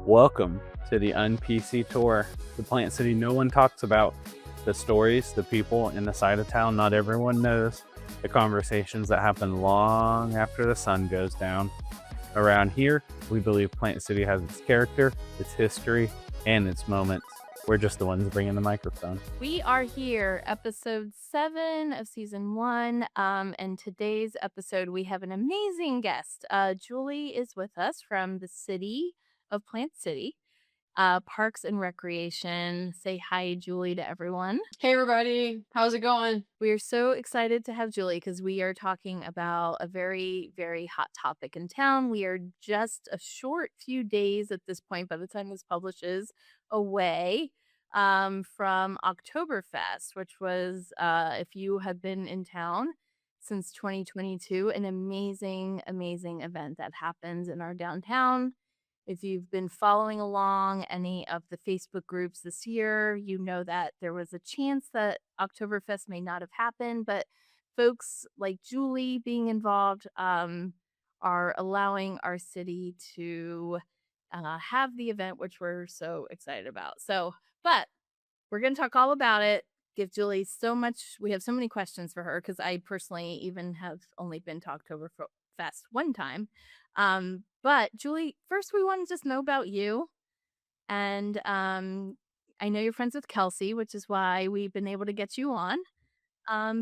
Welcome to the UNPC Tour, the Plant City no one talks about, the stories, the people, and the side of town not everyone knows, the conversations that happen long after the sun goes down. Around here, we believe Plant City has its character, its history, and its moments. We're just the ones bringing the microphone. We are here, episode 7 of season 1. And today's episode, we have an amazing guest. Julie is with us from the city of Plant City, Parks and Recreation. Say hi, Julie, to everyone. Hey, everybody. How's it going? We are so excited to have Julie because we are talking about a very, very hot topic in town. We are just a short few days at this point, by the time this publishes, away from Oktoberfest, which was, if you have been in town since 2022, an amazing, amazing event that happens in our downtown. If you've been following along any of the Facebook groups this year, you know that there was a chance that Oktoberfest may not have happened, but folks like Julie being involved are allowing our city to have the event, which we're so excited about. But we're going to talk all about it. Give Julie so much. We have so many questions for her because I personally even have only been to Oktoberfest one time. But Julie, first we want to just know about you. And I know you're friends with Kelsey, which is why we've been able to get you on.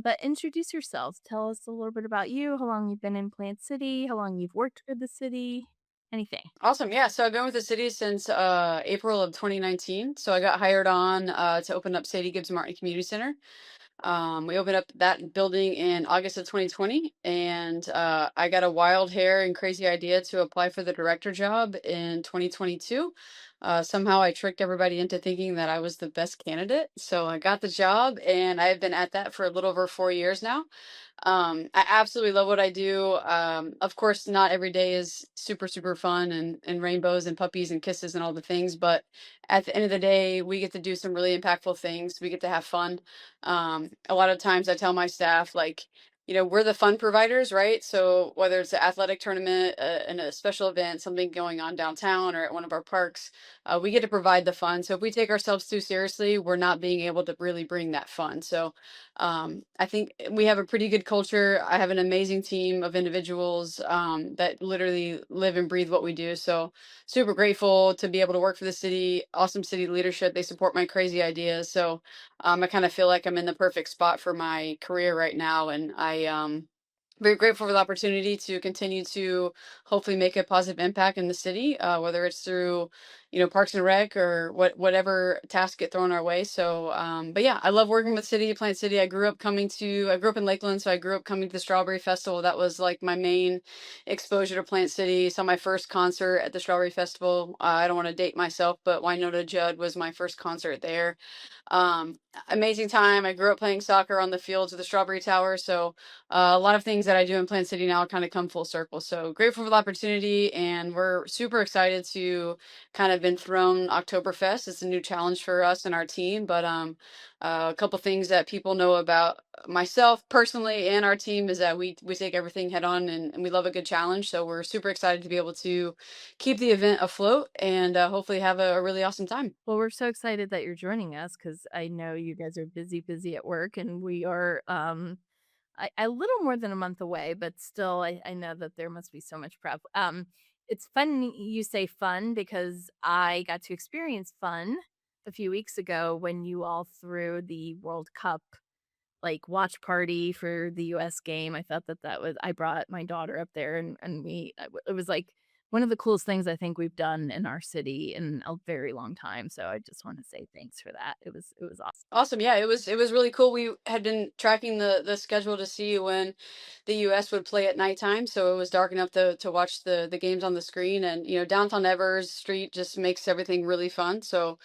But introduce yourself. Tell us a little bit about you, how long you've been in Plant City, how long you've worked with the city, anything. Awesome. Yeah. So I've been with the city since April of 2019. So I got hired on to open up Sadie Gibbs Martin Community Center. We opened up that building in August of 2020, and I got a wild hair and crazy idea to apply for the director job in 2022. Somehow I tricked everybody into thinking that I was the best candidate. So I got the job, and I've been at that for a little over 4 years now. I absolutely love what I do. Of course, not every day is super, super fun and rainbows and puppies and kisses and all the things, but at the end of the day, we get to do some really impactful things. We get to have fun. A lot of times I tell my staff, like, we're the fun providers, right? So whether it's an athletic tournament, and a special event, something going on downtown or at one of our parks, we get to provide the fun. So if we take ourselves too seriously, we're not being able to really bring that fun. So I think we have a pretty good culture. I have an amazing team of individuals that literally live and breathe what we do. So super grateful to be able to work for the city. Awesome city leadership. They support my crazy ideas. So I kind of feel like I'm in the perfect spot for my career right now, and very grateful for the opportunity to continue to hopefully make a positive impact in the city, whether it's through, Parks and Rec or whatever tasks get thrown our way. So, but yeah, I love working with Plant City. I grew up in Lakeland, so I grew up coming to the Strawberry Festival. That was like my main exposure to Plant City. Saw my first concert at the Strawberry Festival. I don't want to date myself, but Wynota Judd was my first concert there. Amazing time. I grew up playing soccer on the fields of the Strawberry Tower. So a lot of things that I do in Plant City now kind of come full circle. So grateful for the opportunity, and we're super excited to kind of enthrone Oktoberfest. It's a new challenge for us and our team, but a couple things that people know about myself personally and our team is that we take everything head on, and we love a good challenge. So we're super excited to be able to keep the event afloat and hopefully have a really awesome time. Well, we're so excited that you're joining us because I know you guys are busy, busy at work, and we are a little more than a month away, but still, I know that there must be so much prep. It's fun you say fun because I got to experience fun a few weeks ago when you all threw the World Cup like watch party for the US game. I thought that was I brought my daughter up there and it was like one of the coolest things I think we've done in our city in a very long time. So I just want to say thanks for that. It was awesome. Awesome. Yeah, it was really cool. We had been tracking the schedule to see when the US would play at nighttime, so it was dark enough to watch the games on the screen. And downtown Evers Street just makes everything really fun. So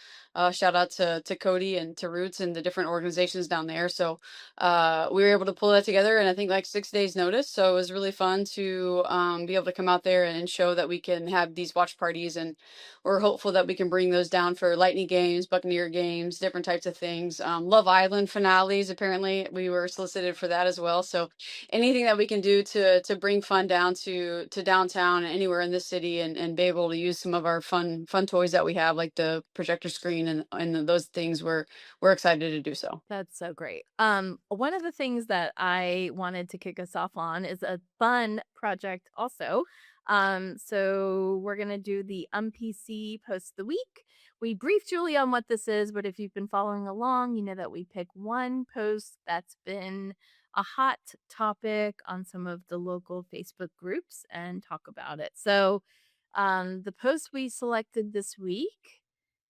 Shout out to Cody and to Roots and the different organizations down there. So we were able to pull that together in I think like 6 days notice. So it was really fun to be able to come out there and show that we can have these watch parties, and we're hopeful that we can bring those down for Lightning games, Buccaneer games, different types of things. Love Island finales, apparently we were solicited for that as well. So anything that we can do to bring fun down to downtown and anywhere in the city, and be able to use some of our fun toys that we have, like the projector screen and those things, we're excited to do so. That's so great. One of the things that I wanted to kick us off on is a fun project also. So we're gonna do the UNPC post of the week. We briefed Julie on what this is, but if you've been following along, you know that we pick one post that's been a hot topic on some of the local Facebook groups and talk about it. So the post we selected this week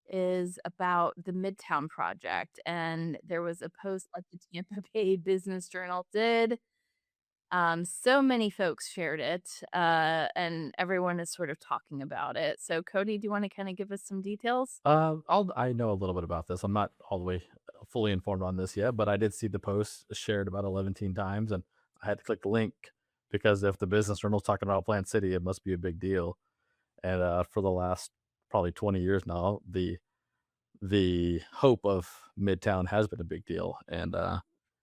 is about the Midtown project, and there was a post that the Tampa Bay Business Journal did. So many folks shared it, and everyone is sort of talking about it. So, Cody, do you want to kind of give us some details? I know a little bit about this. I'm not all the way fully informed on this yet, but I did see the post shared about 11 times, and I had to click the link because if the Business Journal's talking about Plant City, it must be a big deal. And for the last probably 20 years now, the hope of Midtown has been a big deal, and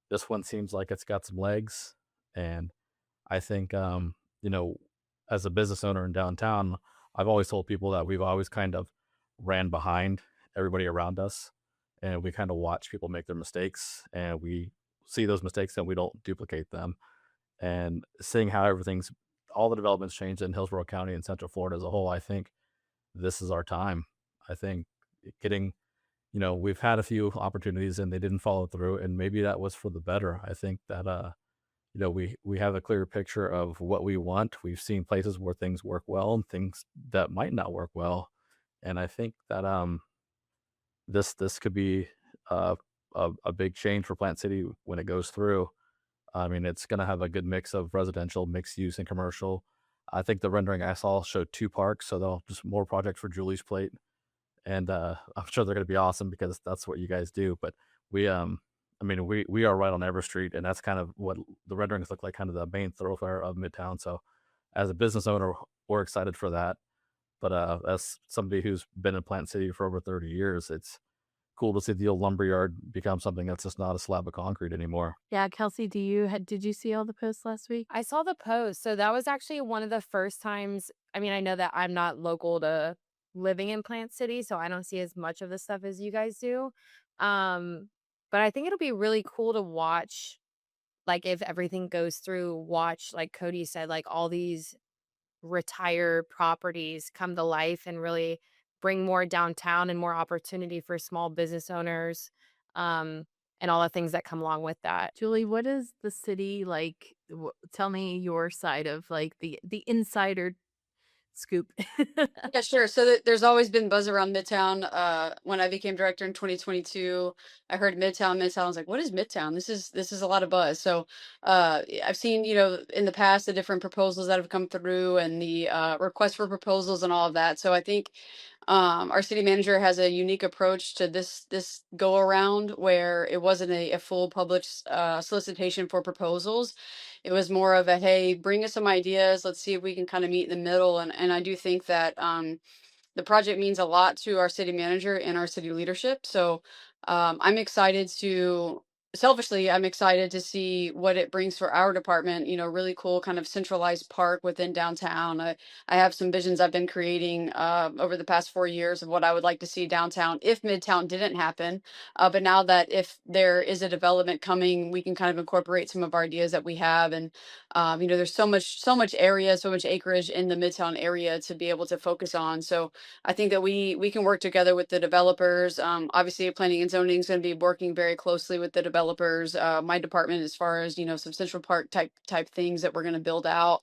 this one seems like it's got some legs. And I think, you know, as a business owner in downtown, I've always told people that we've always kind of ran behind everybody around us, and we kind of watch people make their mistakes, and we see those mistakes and we don't duplicate them. And seeing how all the developments changed in Hillsborough County and Central Florida as a whole, I think this is our time. I think getting, we've had a few opportunities and they didn't follow through, and maybe that was for the better. I think that we have a clear picture of what we want. We've seen places where things work well and things that might not work well, and I think that this could be uh, a big change for Plant City when it goes through. I mean, it's going to have a good mix of residential, mixed use, and commercial. I think the rendering I saw showed two parks, so they'll just more projects for Julie's plate, and I'm sure they're going to be awesome because that's what you guys do. But we I mean, we are right on Ever Street, and that's kind of what the renderings look like, kind of the main thoroughfare of Midtown. So, as a business owner, we're excited for that. But as somebody who's been in Plant City for over 30 years, it's cool to see the old lumberyard become something that's just not a slab of concrete anymore. Yeah, Kelsey, did you see all the posts last week? I saw the post. So that was actually one of the first times. I mean, I know that I'm not local to living in Plant City, so I don't see as much of the stuff as you guys do. Um, but I think it'll be really cool to watch, like if everything goes through, watch, like Cody said, like all these retired properties come to life and really bring more downtown and more opportunity for small business owners, um, and all the things that come along with that. Julie, what is the city like? Tell me your side of like the insider scoop. Yeah, sure. So there's always been buzz around Midtown. When I became director in 2022, I heard Midtown, Midtown. I was like, "What is Midtown? This is a lot of buzz." So I've seen, in the past, the different proposals that have come through and the requests for proposals and all of that. So I think our city manager has a unique approach to this go around, where it wasn't a full public solicitation for proposals. It was more of a, hey, bring us some ideas. Let's see if we can kind of meet in the middle. And I do think that the project means a lot to our city manager and our city leadership. So I'm excited I'm excited to see what it brings for our department. Really cool kind of centralized park within downtown. I have some visions I've been creating over the past 4 years of what I would like to see downtown if Midtown didn't happen. But now that if there is a development coming, we can kind of incorporate some of our ideas that we have. And there's so much area, so much acreage in the Midtown area to be able to focus on. So I think that we can work together with the developers. Obviously, planning and zoning is going to be working very closely with the developers. My department, as far as some Central Park type things that we're going to build out.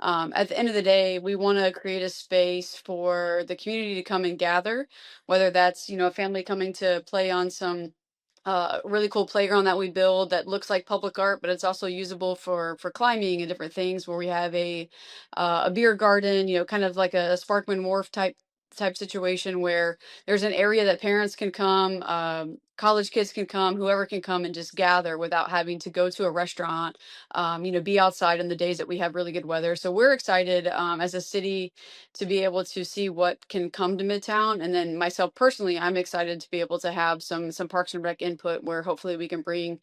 At the end of the day, we want to create a space for the community to come and gather, whether that's a family coming to play on some really cool playground that we build that looks like public art, but it's also usable for climbing and different things. Where we have a beer garden, kind of like a Sparkman Wharf type type situation where there's an area that parents can come, college kids can come, whoever can come and just gather without having to go to a restaurant, be outside in the days that we have really good weather. So we're excited as a city to be able to see what can come to Midtown. And then myself personally, I'm excited to be able to have some Parks and Rec input where hopefully we can bring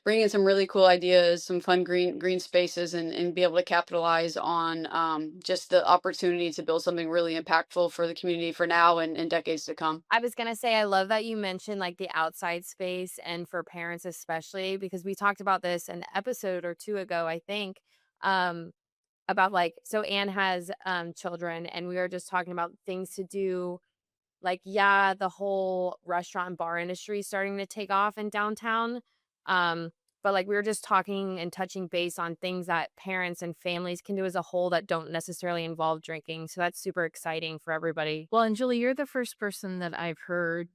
in some really cool ideas, some fun green spaces, and be able to capitalize on just the opportunity to build something really impactful for the community for now and decades to come. I was gonna say, I love that you mentioned like the outside space and for parents especially, because we talked about this an episode or two ago, I think, um, about like, so Anne has children, and we were just talking about things to do. Like, yeah, the whole restaurant and bar industry is starting to take off in downtown. Um, but like we were just talking and touching base on things that parents and families can do as a whole that don't necessarily involve drinking. So that's super exciting for everybody. Well, and Julie, you're the first person that I've heard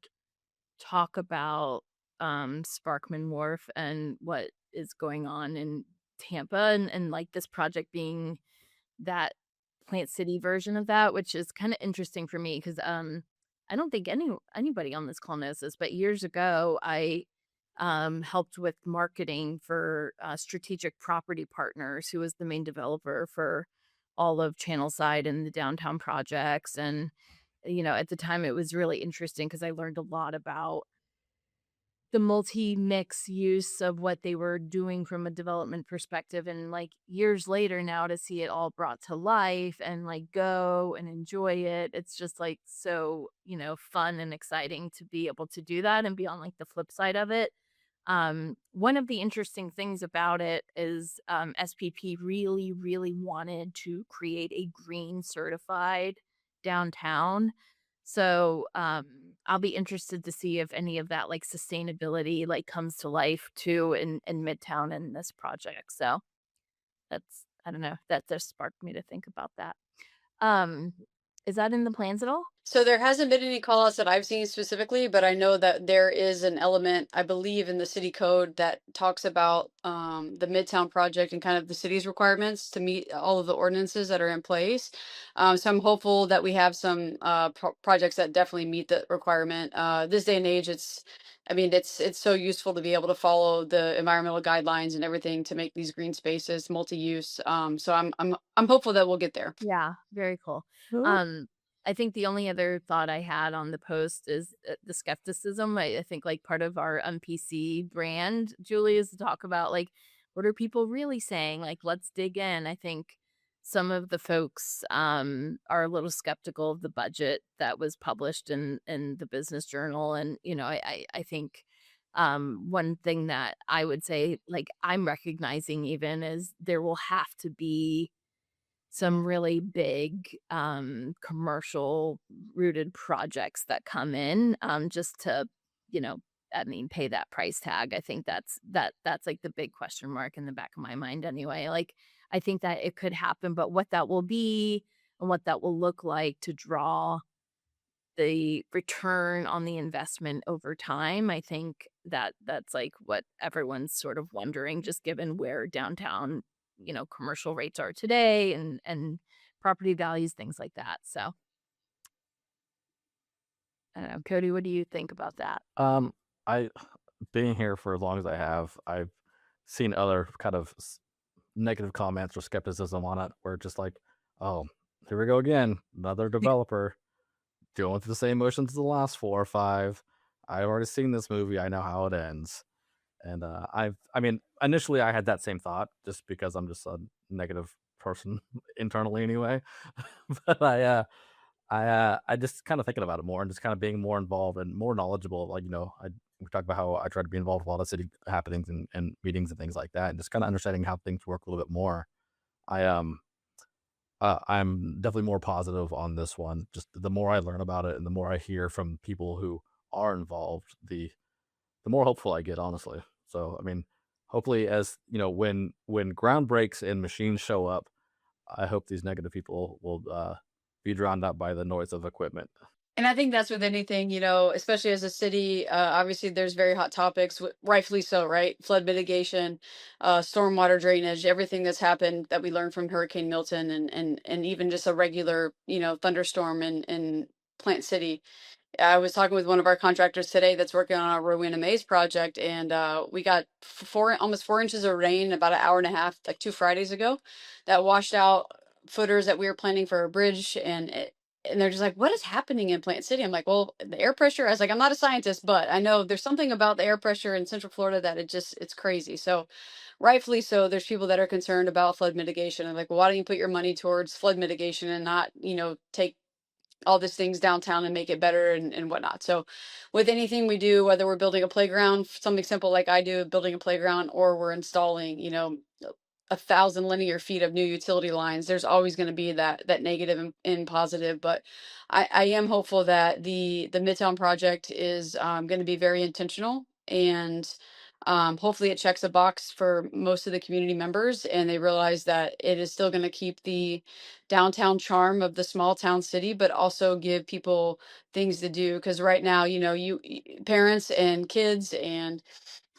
talk about Sparkman Wharf and what is going on in Tampa, and like this project being that Plant City version of that, which is kind of interesting for me because I don't think anybody on this call knows this, but years ago I helped with marketing for Strategic Property Partners, who was the main developer for all of Channelside and the downtown projects. And at the time it was really interesting because I learned a lot about the multi-mix use of what they were doing from a development perspective, and like years later now to see it all brought to life and like go and enjoy it, it's just like so fun and exciting to be able to do that and be on like the flip side of it. One of the interesting things about it is SPP really wanted to create a green certified downtown. So, I'll be interested to see if any of that like sustainability like comes to life too in Midtown in this project. So that's, I don't know, that just sparked me to think about that. Um, is that in the plans at all? So there hasn't been any call outs that I've seen specifically, but I know that there is an element, I believe, in the city code that talks about the Midtown project and kind of the city's requirements to meet all of the ordinances that are in place. So I'm hopeful that we have some projects that definitely meet the requirement. This day and age, it's so useful to be able to follow the environmental guidelines and everything to make these green spaces multi-use. So I'm hopeful that we'll get there. Yeah, very cool. Cool. I think the only other thought I had on the post is the skepticism. I think like part of our UNPC brand, Julie, is to talk about like what are people really saying? Like, let's dig in. I think some of the folks are a little skeptical of the budget that was published in the Business Journal, and I think one thing that I would say like I'm recognizing even is there will have to be some really big commercial rooted projects that come in just to you know I mean pay that price tag. I think that's like the big question mark in the back of my mind anyway. Like I think that it could happen, but what that will be and what that will look like to draw the return on the investment over time, I think that's like what everyone's sort of wondering, just given where downtown, commercial rates are today and property values, things like that. So I don't know, Cody, what do you think about that? I being here for as long as I have, I've seen other kind of negative comments or skepticism on it, where just like, oh, here we go again, another developer going through the same motions as the last 4 or 5. I've already seen this movie. I know how it ends. And I mean, initially I had that same thought just because I'm just a negative person internally anyway. But I just kind of thinking about it more and just kind of being more involved and more knowledgeable. Like, we talk about how I try to be involved with a lot of city happenings and meetings and things like that, and just kind of understanding how things work a little bit more. I I'm definitely more positive on this one. Just the more I learn about it and the more I hear from people who are involved, the more hopeful I get, honestly. So, I mean, hopefully, as when ground breaks and machines show up, I hope these negative people will be drowned out by the noise of equipment. And I think that's with anything, especially as a city. Obviously, there's very hot topics, rightfully so, right? Flood mitigation, stormwater drainage, everything that's happened that we learned from Hurricane Milton, and even just a regular, thunderstorm in Plant City. I was talking with one of our contractors today that's working on our Rowena Maze project, and we got almost 4 inches of rain about an hour and a half, like 2 Fridays ago, that washed out footers that we were planning for a bridge, and they're just like, "What is happening in Plant City?" I'm like, "Well, the air pressure." I was like, "I'm not a scientist, but I know there's something about the air pressure in Central Florida that it's crazy." So, rightfully so, there's people that are concerned about flood mitigation. I'm like, "Well, why don't you put your money towards flood mitigation and not, take all these things downtown and make it better and whatnot." So with anything we do, whether we're building a playground, something simple like I do, building a playground, or we're installing, 1,000 linear feet of new utility lines, there's always going to be that negative and positive. But I am hopeful that the Midtown project is going to be very intentional, and hopefully it checks a box for most of the community members, and they realize that it is still going to keep the downtown charm of the small town city, but also give people things to do. Because right now, parents and kids and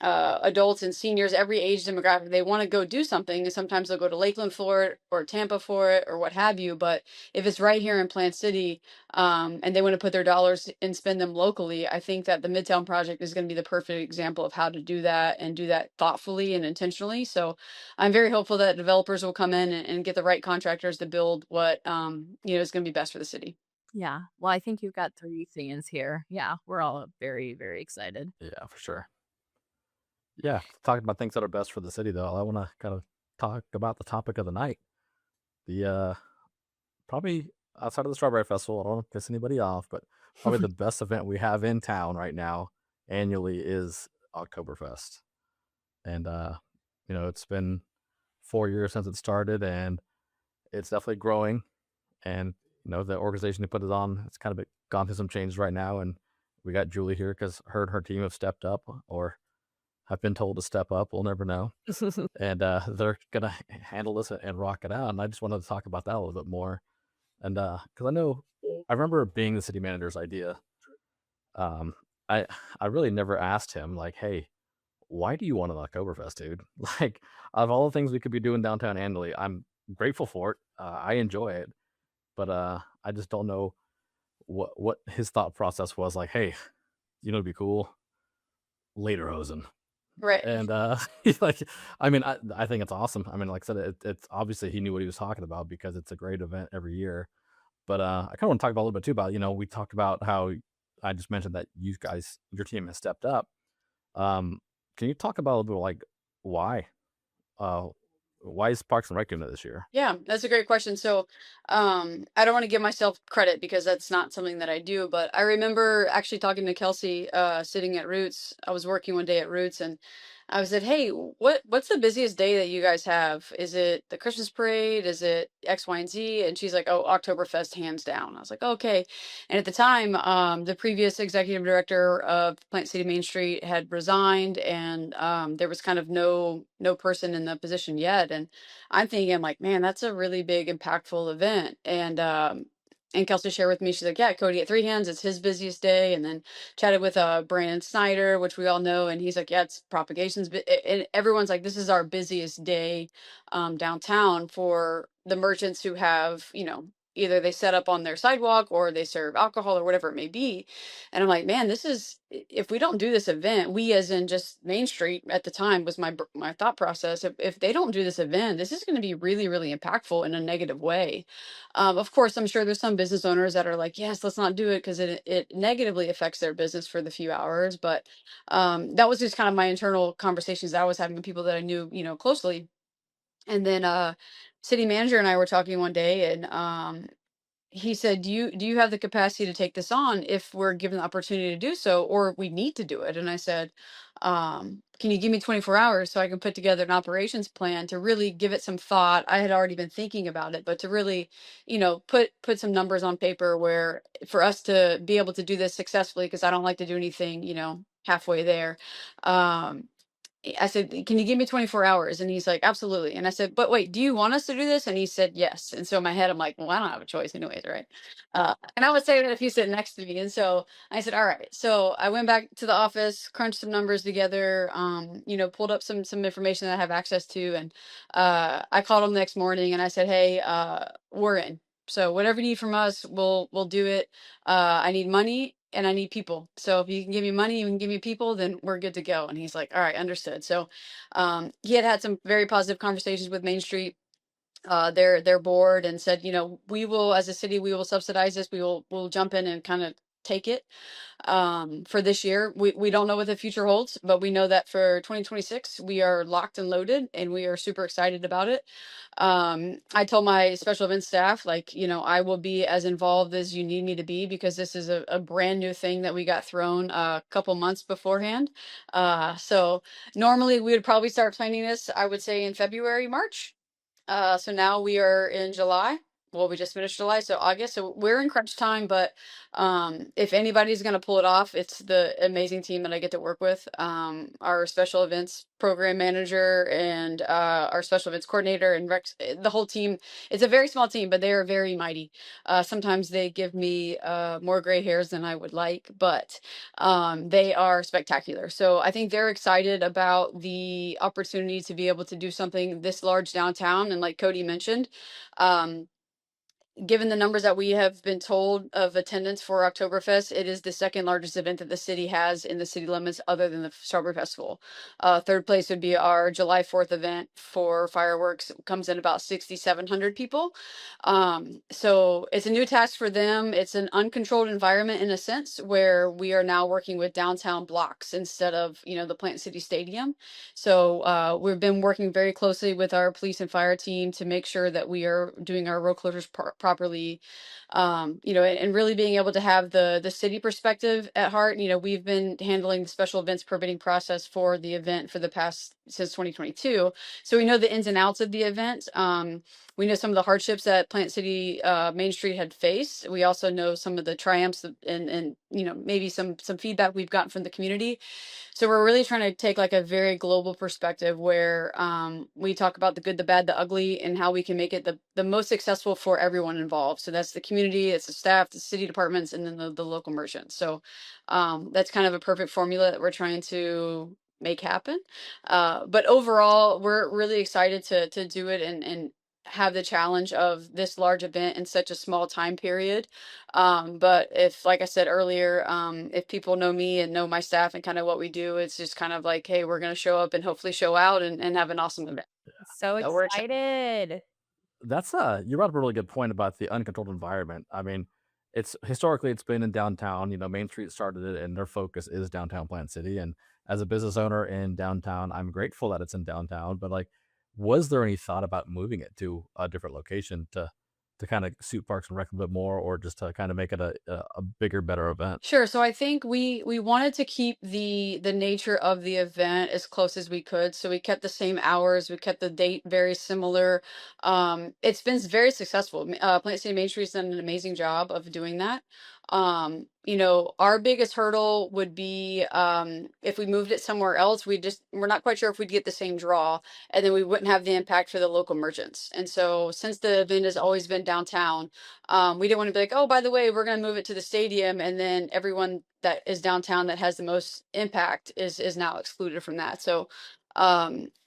adults and seniors, every age demographic, they want to go do something. And sometimes they'll go to Lakeland for it or Tampa for it or what have you. But if it's right here in Plant City, and they want to put their dollars and spend them locally, I think that the Midtown project is going to be the perfect example of how to do that and do that thoughtfully and intentionally. So I'm very hopeful that developers will come in and get the right contractors to build what, is going to be best for the city. Yeah. Well, I think you've got 3 fans here. Yeah, we're all very, very excited. Yeah, for sure. Yeah, talking about things that are best for the city, though, I want to kind of talk about the topic of the night. The probably outside of the Strawberry Festival, I don't want to piss anybody off, but probably the best event we have in town right now annually is Oktoberfest. And it's been 4 years since it started, and it's definitely growing. And the organization who put it on, it's kind of gone through some changes right now. And we got Julie here because her and her team have stepped up, or have been told to step up. We'll never know. And they're gonna handle this and rock it out. And I just wanted to talk about that a little bit more. And because I remember being the city manager's idea. Um, I really never asked him, like, hey, why do you want an Oktoberfest, dude? Like, of all the things we could be doing downtown annually, I'm grateful for it. I enjoy it, but I just don't know what his thought process was. Like, hey, it'd be cool, Lederhosen. Right. And he's like, I mean, I think it's awesome. I mean, like I said, it's obviously he knew what he was talking about because it's a great event every year. But I kind of want to talk about a little bit too about, we talked about how I just mentioned that you guys, your team has stepped up. Can you talk about a little bit like why? Uh, why is Parks and Rec doing it this year? Yeah, that's a great question. So, I don't want to give myself credit because that's not something that I do, but I remember actually talking to Kelsey, sitting at Roots. I was working one day at Roots, and I said, "Hey, what's the busiest day that you guys have? Is it the Christmas parade? Is it X, Y, and Z?" And she's like, "Oh, Oktoberfest, hands down." I was like, "Okay." And at the time, the previous executive director of Plant City Main Street had resigned, and there was kind of no person in the position yet. And I'm thinking, like, man, that's a really big, impactful event. And Kelsey shared with me, she's like, "Yeah, Cody at Three Hands, it's his busiest day." And then chatted with Brandon Snyder, which we all know, and he's like, "Yeah, it's propagations." And everyone's like, "This is our busiest day downtown for the merchants who have, either they set up on their sidewalk or they serve alcohol or whatever it may be." And I'm like, man, if we don't do this event, we as in just Main Street at the time was my thought process. If they don't do this event, this is going to be really, really impactful in a negative way. Of course, I'm sure there's some business owners that are like, yes, let's not do it because it negatively affects their business for the few hours. But that was just kind of my internal conversations that I was having with people that I knew, closely. And then city manager and I were talking one day, and he said, "Do you have the capacity to take this on if we're given the opportunity to do so, or we need to do it?" And I said, "Can you give me 24 hours so I can put together an operations plan to really give it some thought?" I had already been thinking about it, but to really, put some numbers on paper where for us to be able to do this successfully, because I don't like to do anything, halfway there. Um, I said, "Can you give me 24 hours?" And he's like, "Absolutely." And I said, "But wait, do you want us to do this?" And he said, "Yes." And so in my head, I'm like, well, I don't have a choice anyways, right? And I would say that if you sit next to me. And so I said, "All right." So I went back to the office, crunched some numbers together, pulled up some information that I have access to. And I called him the next morning and I said, "Hey, we're in." So whatever you need from us, we'll do it. I need money and I need people. So if you can give me money, you can give me people, then we're good to go. And he's like, all right, understood. So he had some very positive conversations with Main Street, their board, and said, we will, as a city, we will subsidize this. We'll jump in and kind of take it for this year. We don't know what the future holds, but we know that for 2026 we are locked and loaded, and we are super excited about it. I told my special events staff, like, I will be as involved as you need me to be, because this is a brand new thing that we got thrown a couple months beforehand. So normally we would probably start planning this, I would say, in February, March. So now we are in July. Well, we just finished July, so August. So we're in crunch time, but if anybody's going to pull it off, it's the amazing team that I get to work with. Our special events program manager and our special events coordinator and Rex, the whole team. It's a very small team, but they are very mighty. Sometimes they give me more gray hairs than I would like, but they are spectacular. So I think they're excited about the opportunity to be able to do something this large downtown. And like Cody mentioned, given the numbers that we have been told of attendance for Oktoberfest, it is the second largest event that the city has in the city limits, other than the Strawberry Festival. Third place would be our July 4th event for fireworks. It comes in about 6,700 people. So it's a new task for them. It's an uncontrolled environment in a sense, where we are now working with downtown blocks instead of, the Plant City Stadium. So we've been working very closely with our police and fire team to make sure that we are doing our road closures properly, and really being able to have the city perspective at heart. We've been handling the special events permitting process for the event for the past, since 2022. So we know the ins and outs of the event. We know some of the hardships that Plant City Main Street had faced. We also know some of the triumphs and maybe some feedback we've gotten from the community. So we're really trying to take like a very global perspective, where we talk about the good, the bad, the ugly, and how we can make it the most successful for everyone involved. So that's the community, it's the staff, the city departments, and then the local merchants. So that's kind of a perfect formula that we're trying to make happen. But overall, we're really excited to do it and have the challenge of this large event in such a small time period. But if, like I said earlier, if people know me and know my staff and kind of what we do, it's just kind of like, hey, we're going to show up and hopefully show out and have an awesome event. So So we're excited. That's you brought up a really good point about the uncontrolled environment. I mean, it's historically it's been in downtown. Main Street started it, and their focus is downtown Plant City. And as a business owner in downtown, I'm grateful that it's in downtown. But like, was there any thought about moving it to a different location to kind of suit Parks and Rec a bit more, or just to kind of make it a bigger, better event? Sure. So I think we wanted to keep the nature of the event as close as we could. So we kept the same hours. We kept the date very similar. It's been very successful. Plant City Main Street's done an amazing job of doing that. Our biggest hurdle would be if we moved it somewhere else. We're not quite sure if we'd get the same draw, and then we wouldn't have the impact for the local merchants. And so since the event has always been downtown, we didn't want to be like, oh, by the way, we're going to move it to the stadium, and then everyone that is downtown that has the most impact is now excluded from that. So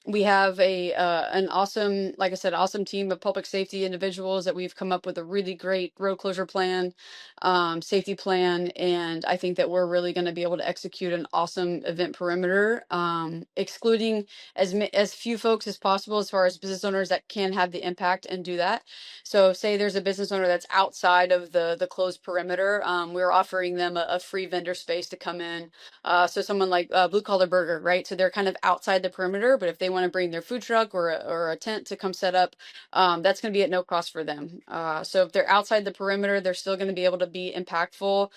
we have an awesome, like I said, awesome team of public safety individuals that we've come up with a really great road closure plan, safety plan, and I think that we're really going to be able to execute an awesome event perimeter, excluding as few folks as possible as far as business owners that can have the impact and do that. So say there's a business owner that's outside of the closed perimeter, we're offering them a free vendor space to come in. So someone like Blue Collar Burger, right? So they're kind of outside the perimeter, but if they want to bring their food truck or a tent to come set up, that's going to be at no cost for them. So if they're outside the perimeter, they're still going to be able to be impactful.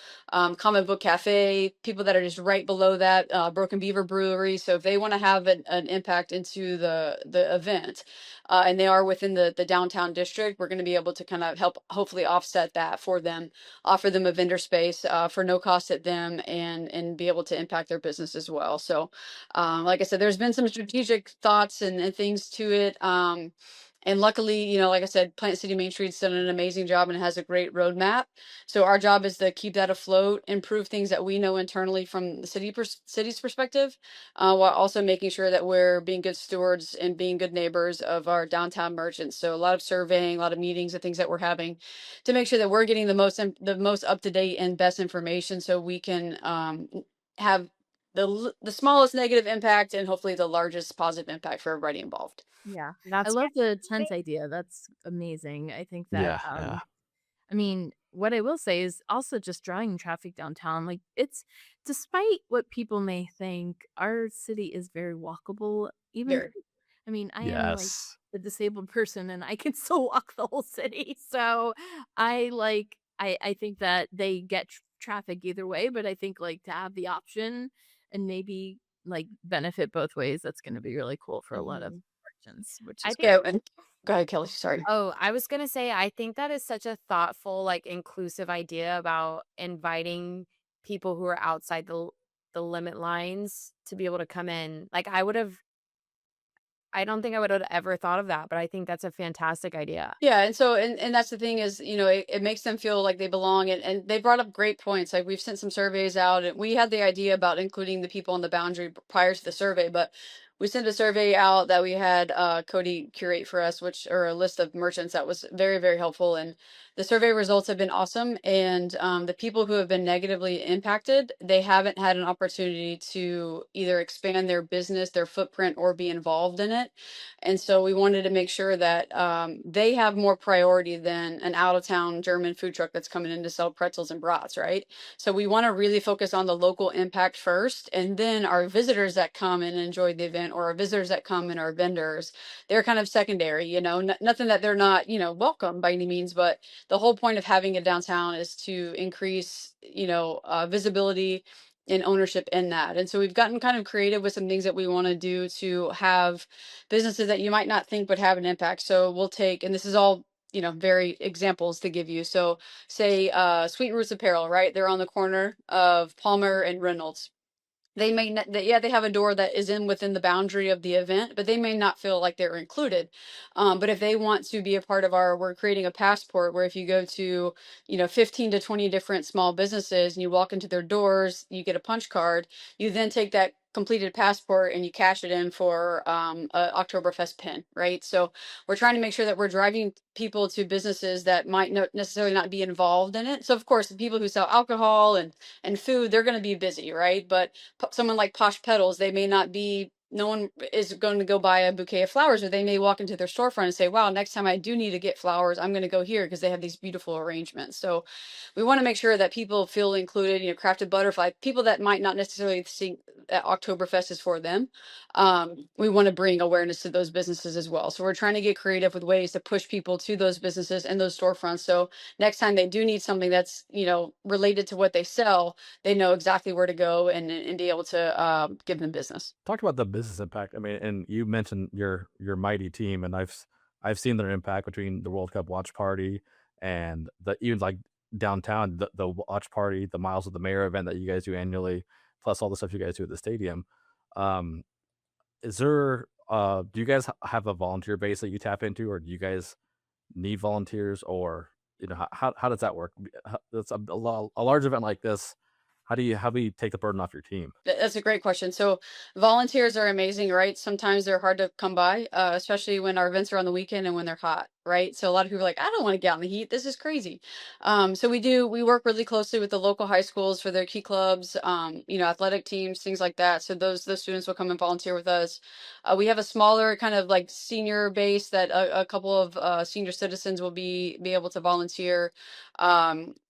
Comic Book Cafe, people that are just right below that, Broken Beaver Brewery. So if they want to have an impact into the event, and they are within the downtown district, we're going to be able to kind of help hopefully offset that for them, offer them a vendor space for no cost at them, and be able to impact their business as well. So like I said, there's been some strategic thoughts and things to it. And luckily, you know, like I said, Plant City Main Street's done an amazing job and has a great roadmap. So our job is to keep that afloat, improve things that we know internally from the city's perspective, while also making sure that we're being good stewards and being good neighbors of our downtown merchants. So a lot of surveying, a lot of meetings and things that we're having to make sure that we're getting the most up to date and best information, so we can have the smallest negative impact and hopefully the largest positive impact for everybody involved. Yeah. I That's love the tent idea. That's amazing. I think that Yeah. I mean, what I will say is also just drawing traffic downtown. Like, it's despite what people may think, our city is very walkable. Even, Very. I mean, I am like Yes. a disabled person and I can still walk the whole city. So I think that they get traffic either way, but I think like to have the option and maybe like benefit both ways, that's going to be really cool for a lot of Mhm. merchants, which I is think great. Yeah, and go ahead, Kelly. Sorry. Oh, I was gonna say, I think that is such a thoughtful, like, inclusive idea about inviting people who are outside the limit lines to be able to come in. Like, I don't think I would have ever thought of that, but I think that's a fantastic idea. Yeah, and so and that's the thing is, you know, it makes them feel like they belong, and they brought up great points. Like we've sent some surveys out, and we had the idea about including the people on the boundary prior to the survey, but we sent a survey out that we had Cody curate for us, which or a list of merchants that was very, very helpful. And the survey results have been awesome. And the people who have been negatively impacted, they haven't had an opportunity to either expand their business, their footprint, or be involved in it. And so we wanted to make sure that they have more priority than an out of town German food truck that's coming in to sell pretzels and brats, right? So we want to really focus on the local impact first. And then our visitors that come and enjoy the event, or our visitors that come and our vendors, they're kind of secondary, you know, nothing that they're not, you know, welcome by any means. But the whole point of having it downtown is to increase, you know, visibility and ownership in that. And so we've gotten kind of creative with some things that we want to do to have businesses that you might not think would have an impact. So we'll take, and this is all, you know, very examples to give you. So say Sweet Roots Apparel, right? They're on the corner of Palmer and Reynolds. They may not, yeah, they have a door that is in within the boundary of the event, but they may not feel like they're included. But if they want to be a part of we're creating a passport where if you go to, you know, 15 to 20 different small businesses and you walk into their doors, you get a punch card, you then take that completed passport and you cash it in for a Oktoberfest pin, right? So we're trying to make sure that we're driving people to businesses that might not necessarily not be involved in it. So of course, the people who sell alcohol and food, they're going to be busy, right? But someone like Posh Petals, they may not be, no one is going to go buy a bouquet of flowers, or they may walk into their storefront and say, wow, next time I do need to get flowers, I'm going to go here because they have these beautiful arrangements. So we want to make sure that people feel included, you know, Crafted Butterfly, people that might not necessarily think that Oktoberfest is for them. We want to bring awareness to those businesses as well. So we're trying to get creative with ways to push people to those businesses and those storefronts. So next time they do need something that's, you know, related to what they sell, they know exactly where to go and be able to give them business. Talk about the business impact. I mean, and you mentioned your mighty team, and I've seen their impact between the World Cup watch party and the even like downtown the watch party, the Miles of the Mayor event that you guys do annually, plus all the stuff you guys do at the stadium. Um, is there do you guys have a volunteer base that you tap into, or do you guys need volunteers, or you know how does that work? That's a large event like this. How do you take the burden off your team? That's a great question. So volunteers are amazing, right? Sometimes they're hard to come by, especially when our events are on the weekend and when they're hot, right? So a lot of people are like, I don't want to get out in the heat. This is crazy. So we work really closely with the local high schools for their key clubs, you know, athletic teams, things like that. So those students will come and volunteer with us. We have a smaller kind of like senior base that a couple of senior citizens will be able to volunteer.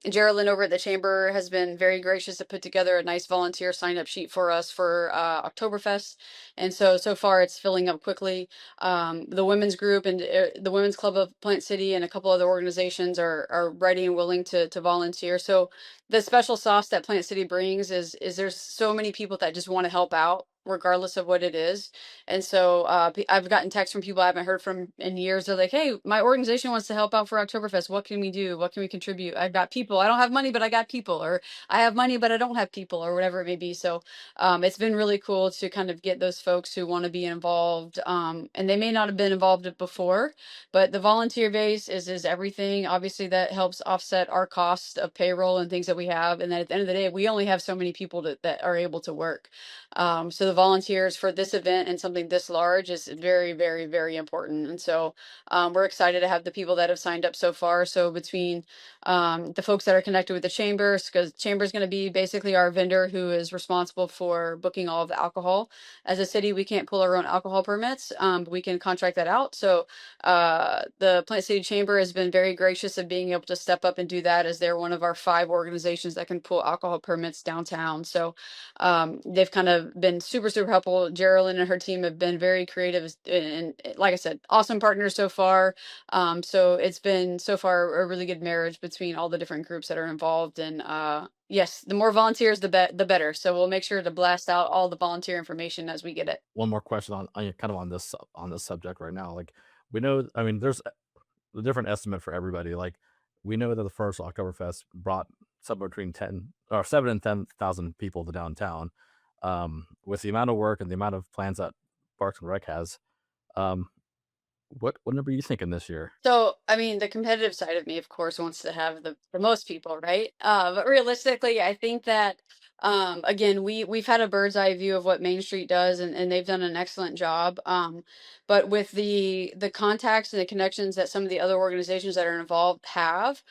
Geraldine over at the chamber has been very gracious to put together a nice volunteer sign up sheet for us for Oktoberfest. And so far it's filling up quickly. The women's group and the Women's Club of Plant City and a couple other organizations are ready and willing to volunteer. So the special sauce that Plant City brings is there's so many people that just want to help out. regardless of what it is. And so I've gotten texts from people I haven't heard from in years. They're like, hey, my organization wants to help out for Oktoberfest. What can we do? What can we contribute? I've got people. I don't have money, but I got people. Or I have money, but I don't have people, or whatever it may be. So it's been really cool to kind of get those folks who want to be involved. And they may not have been involved before, but the volunteer base is everything. Obviously, that helps offset our cost of payroll and things that we have. And then at the end of the day, we only have so many people that are able to work. So the volunteers for this event and something this large is very, very, very important. And so we're excited to have the people that have signed up so far. So between the folks that are connected with the chambers, because chamber is going to be basically our vendor who is responsible for booking all of the alcohol. As a city, we can't pull our own alcohol permits, but we can contract that out. So the Plant City Chamber has been very gracious of being able to step up and do that, as they're one of our 5 organizations that can pull alcohol permits downtown. So they've kind of been super, super helpful. Geraldine and her team have been very creative, and like I said, awesome partners so far. So it's been so far a really good marriage between all the different groups that are involved. And yes, the more volunteers, the better. So we'll make sure to blast out all the volunteer information as we get it. One more question on kind of on this subject right now. Like, we know, I mean, there's a different estimate for everybody. Like, we know that the first Oktoberfest brought somewhere between 7 and 10,000 people to downtown. With the amount of work and the amount of plans that Parks and Rec has, what number are you thinking this year? So, I mean, the competitive side of me, of course, wants to have the most people, right? But realistically, I think that again, we've had a bird's eye view of what Main Street does, and they've done an excellent job. But with the contacts and the connections that some of the other organizations that are involved have,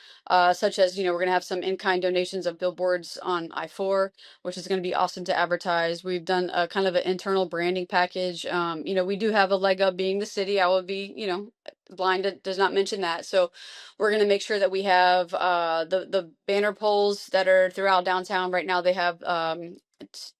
such as, we're going to have some in-kind donations of billboards on I-4, which is going to be awesome to advertise. We've done a kind of an internal branding package. We do have a leg up being the city. I will be, blind does not mention that. So we're going to make sure that we have the banner poles that are throughout downtown. Right now they have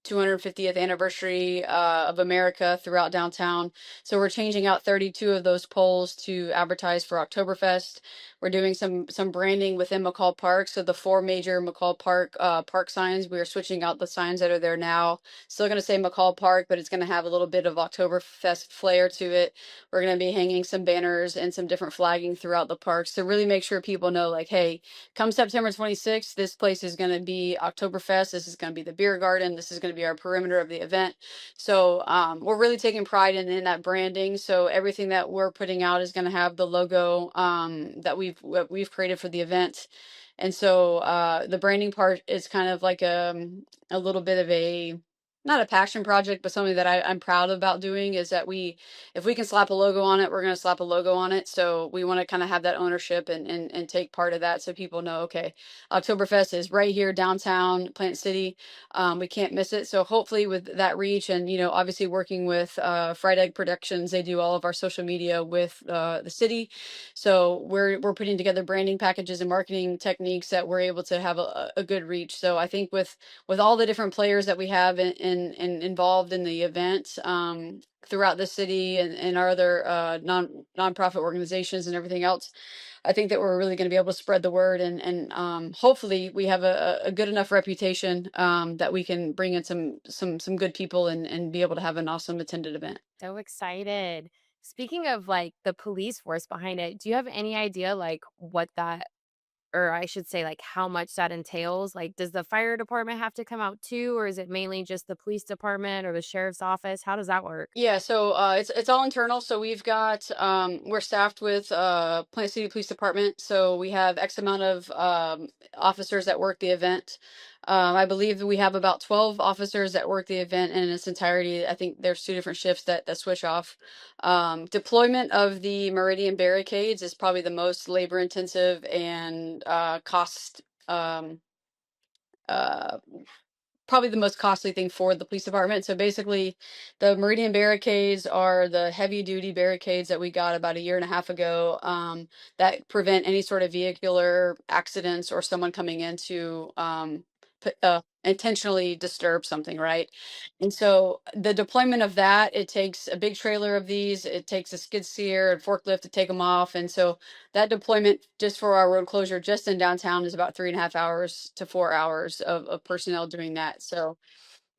250th anniversary of America throughout downtown. So we're changing out 32 of those poles to advertise for Oktoberfest. We're doing some branding within McCall Park. So the 4 major McCall Park park signs, we are switching out the signs that are there now. Still going to say McCall Park, but it's going to have a little bit of Oktoberfest flair to it. We're going to be hanging some banners and some different flagging throughout the parks to really make sure people know, like, hey, come September 26th, this place is going to be Oktoberfest. This is going to be the beer garden. This is going to be our perimeter of the event. So we're really taking pride in that branding. So everything that we're putting out is going to have the logo that we've created for the event. And so the branding part is kind of like a little bit of not a passion project, but something that I'm proud about doing, is that if we can slap a logo on it, we're going to slap a logo on it. So we want to kind of have that ownership and take part of that, so people know, okay, Oktoberfest is right here downtown Plant City. We can't miss it. So hopefully with that reach, and obviously working with Fried Egg Productions, they do all of our social media with the city. So we're putting together branding packages and marketing techniques that we're able to have a good reach. So I think with all the different players that we have involved in the event throughout the city, and our other nonprofit organizations and everything else, I think that we're really going to be able to spread the word, and hopefully we have a good enough reputation that we can bring in some good people and be able to have an awesome attended event. So excited. Speaking of like the police force behind it, do you have any idea like what that, or I should say, like how much that entails? Like, does the fire department have to come out too, or is it mainly just the police department or the sheriff's office? How does that work? Yeah, so it's all internal. So we've got we're staffed with Plant City Police Department. So we have X amount of officers that work the event. I believe that we have about 12 officers that work the event in its entirety. I think there's 2 different shifts that switch off. Deployment of the Meridian barricades is probably the most labor intensive and cost probably the most costly thing for the police department. So basically, the Meridian barricades are the heavy duty barricades that we got about a year and a half ago that prevent any sort of vehicular accidents or someone coming in to intentionally disturb something, right? And so the deployment of that, it takes a big trailer of these, it takes a skid steer and forklift to take them off. And so that deployment just for our road closure, just in downtown, is about 3.5 hours to 4 hours of personnel doing that. So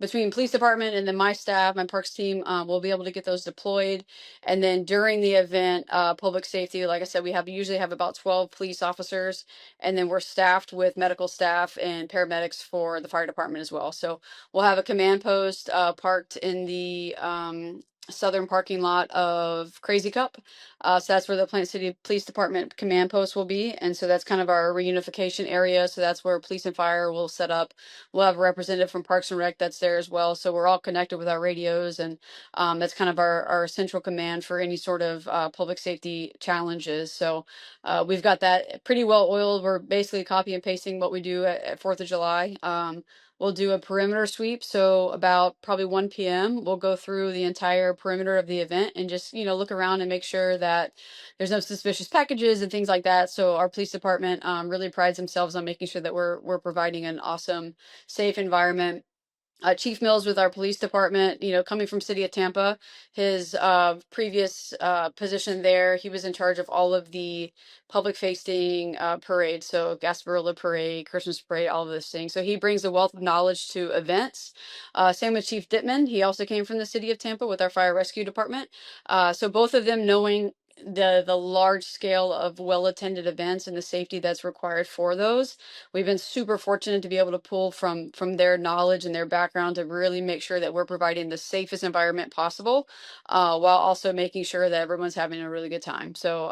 between police department and then my staff, my parks team, we'll be able to get those deployed. And then during the event, public safety, like I said, we usually have about 12 police officers, and then we're staffed with medical staff and paramedics for the fire department as well. So we'll have a command post parked in the southern parking lot of Crazy Cup. So that's where the Plant City Police Department command post will be. And so that's kind of our reunification area. So that's where police and fire will set up. We'll have a representative from Parks and Rec that's there as well. So we're all connected with our radios, and that's kind of our central command for any sort of public safety challenges. So we've got that pretty well oiled. We're basically copy and pasting what we do at 4th of July. We'll do a perimeter sweep. So about probably 1 p.m., we'll go through the entire perimeter of the event and just, look around and make sure that there's no suspicious packages and things like that. So our police department really prides themselves on making sure that we're providing an awesome, safe environment. Chief Mills with our police department, coming from City of Tampa, his previous position there, he was in charge of all of the public facing parades. So Gasparilla Parade, Christmas Parade, all of those things. So he brings a wealth of knowledge to events. Same with Chief Dittman. He also came from the City of Tampa with our fire rescue department. So both of them knowing the large scale of well attended events and the safety that's required for those. We've been super fortunate to be able to pull from their knowledge and their background to really make sure that we're providing the safest environment possible, while also making sure that everyone's having a really good time. So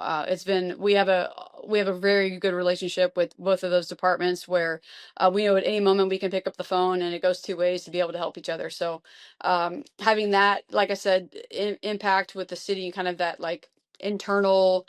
we have a very good relationship with both of those departments, where we know at any moment we can pick up the phone, and it goes two ways to be able to help each other. So having that, like I said, impact with the city and kind of that like internal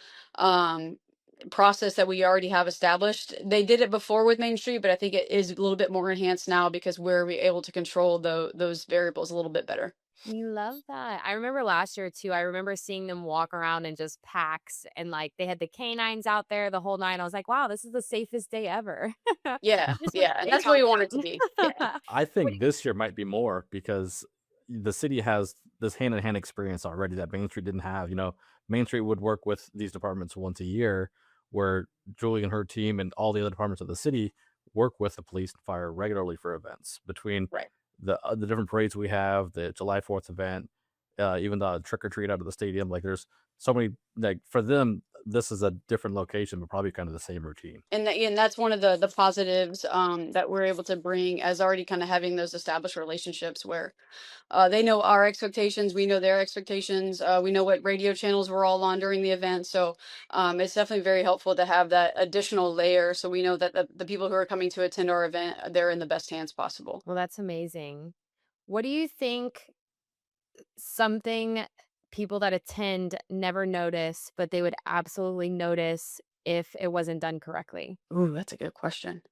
process that we already have established. They did it before with Main Street, but I think it is a little bit more enhanced now because we're able to control those variables a little bit better. You love that. I remember last year too. I remember seeing them walk around in just packs, and like they had the canines out there the whole night. I was like, wow, this is the safest day ever. Yeah, Just yeah, and that's what we want it to be. Yeah. I think this year might be more because the city has this hand in hand experience already that Main Street didn't have. Main Street would work with these departments once a year, where Julie and her team and all the other departments of the city work with the police and fire regularly for events. Between Right. the different parades we have, the July 4th event, even the trick or treat out of the stadium, like there's so many, like for them, this is a different location, but probably kind of the same routine. And that's one of the positives that we're able to bring, as already kind of having those established relationships where they know our expectations, we know their expectations, we know what radio channels we're all on during the event. So it's definitely very helpful to have that additional layer, so we know that the people who are coming to attend our event, they're in the best hands possible. Well, that's amazing. What do you think something people that attend never notice, but they would absolutely notice if it wasn't done correctly? Ooh, that's a good question.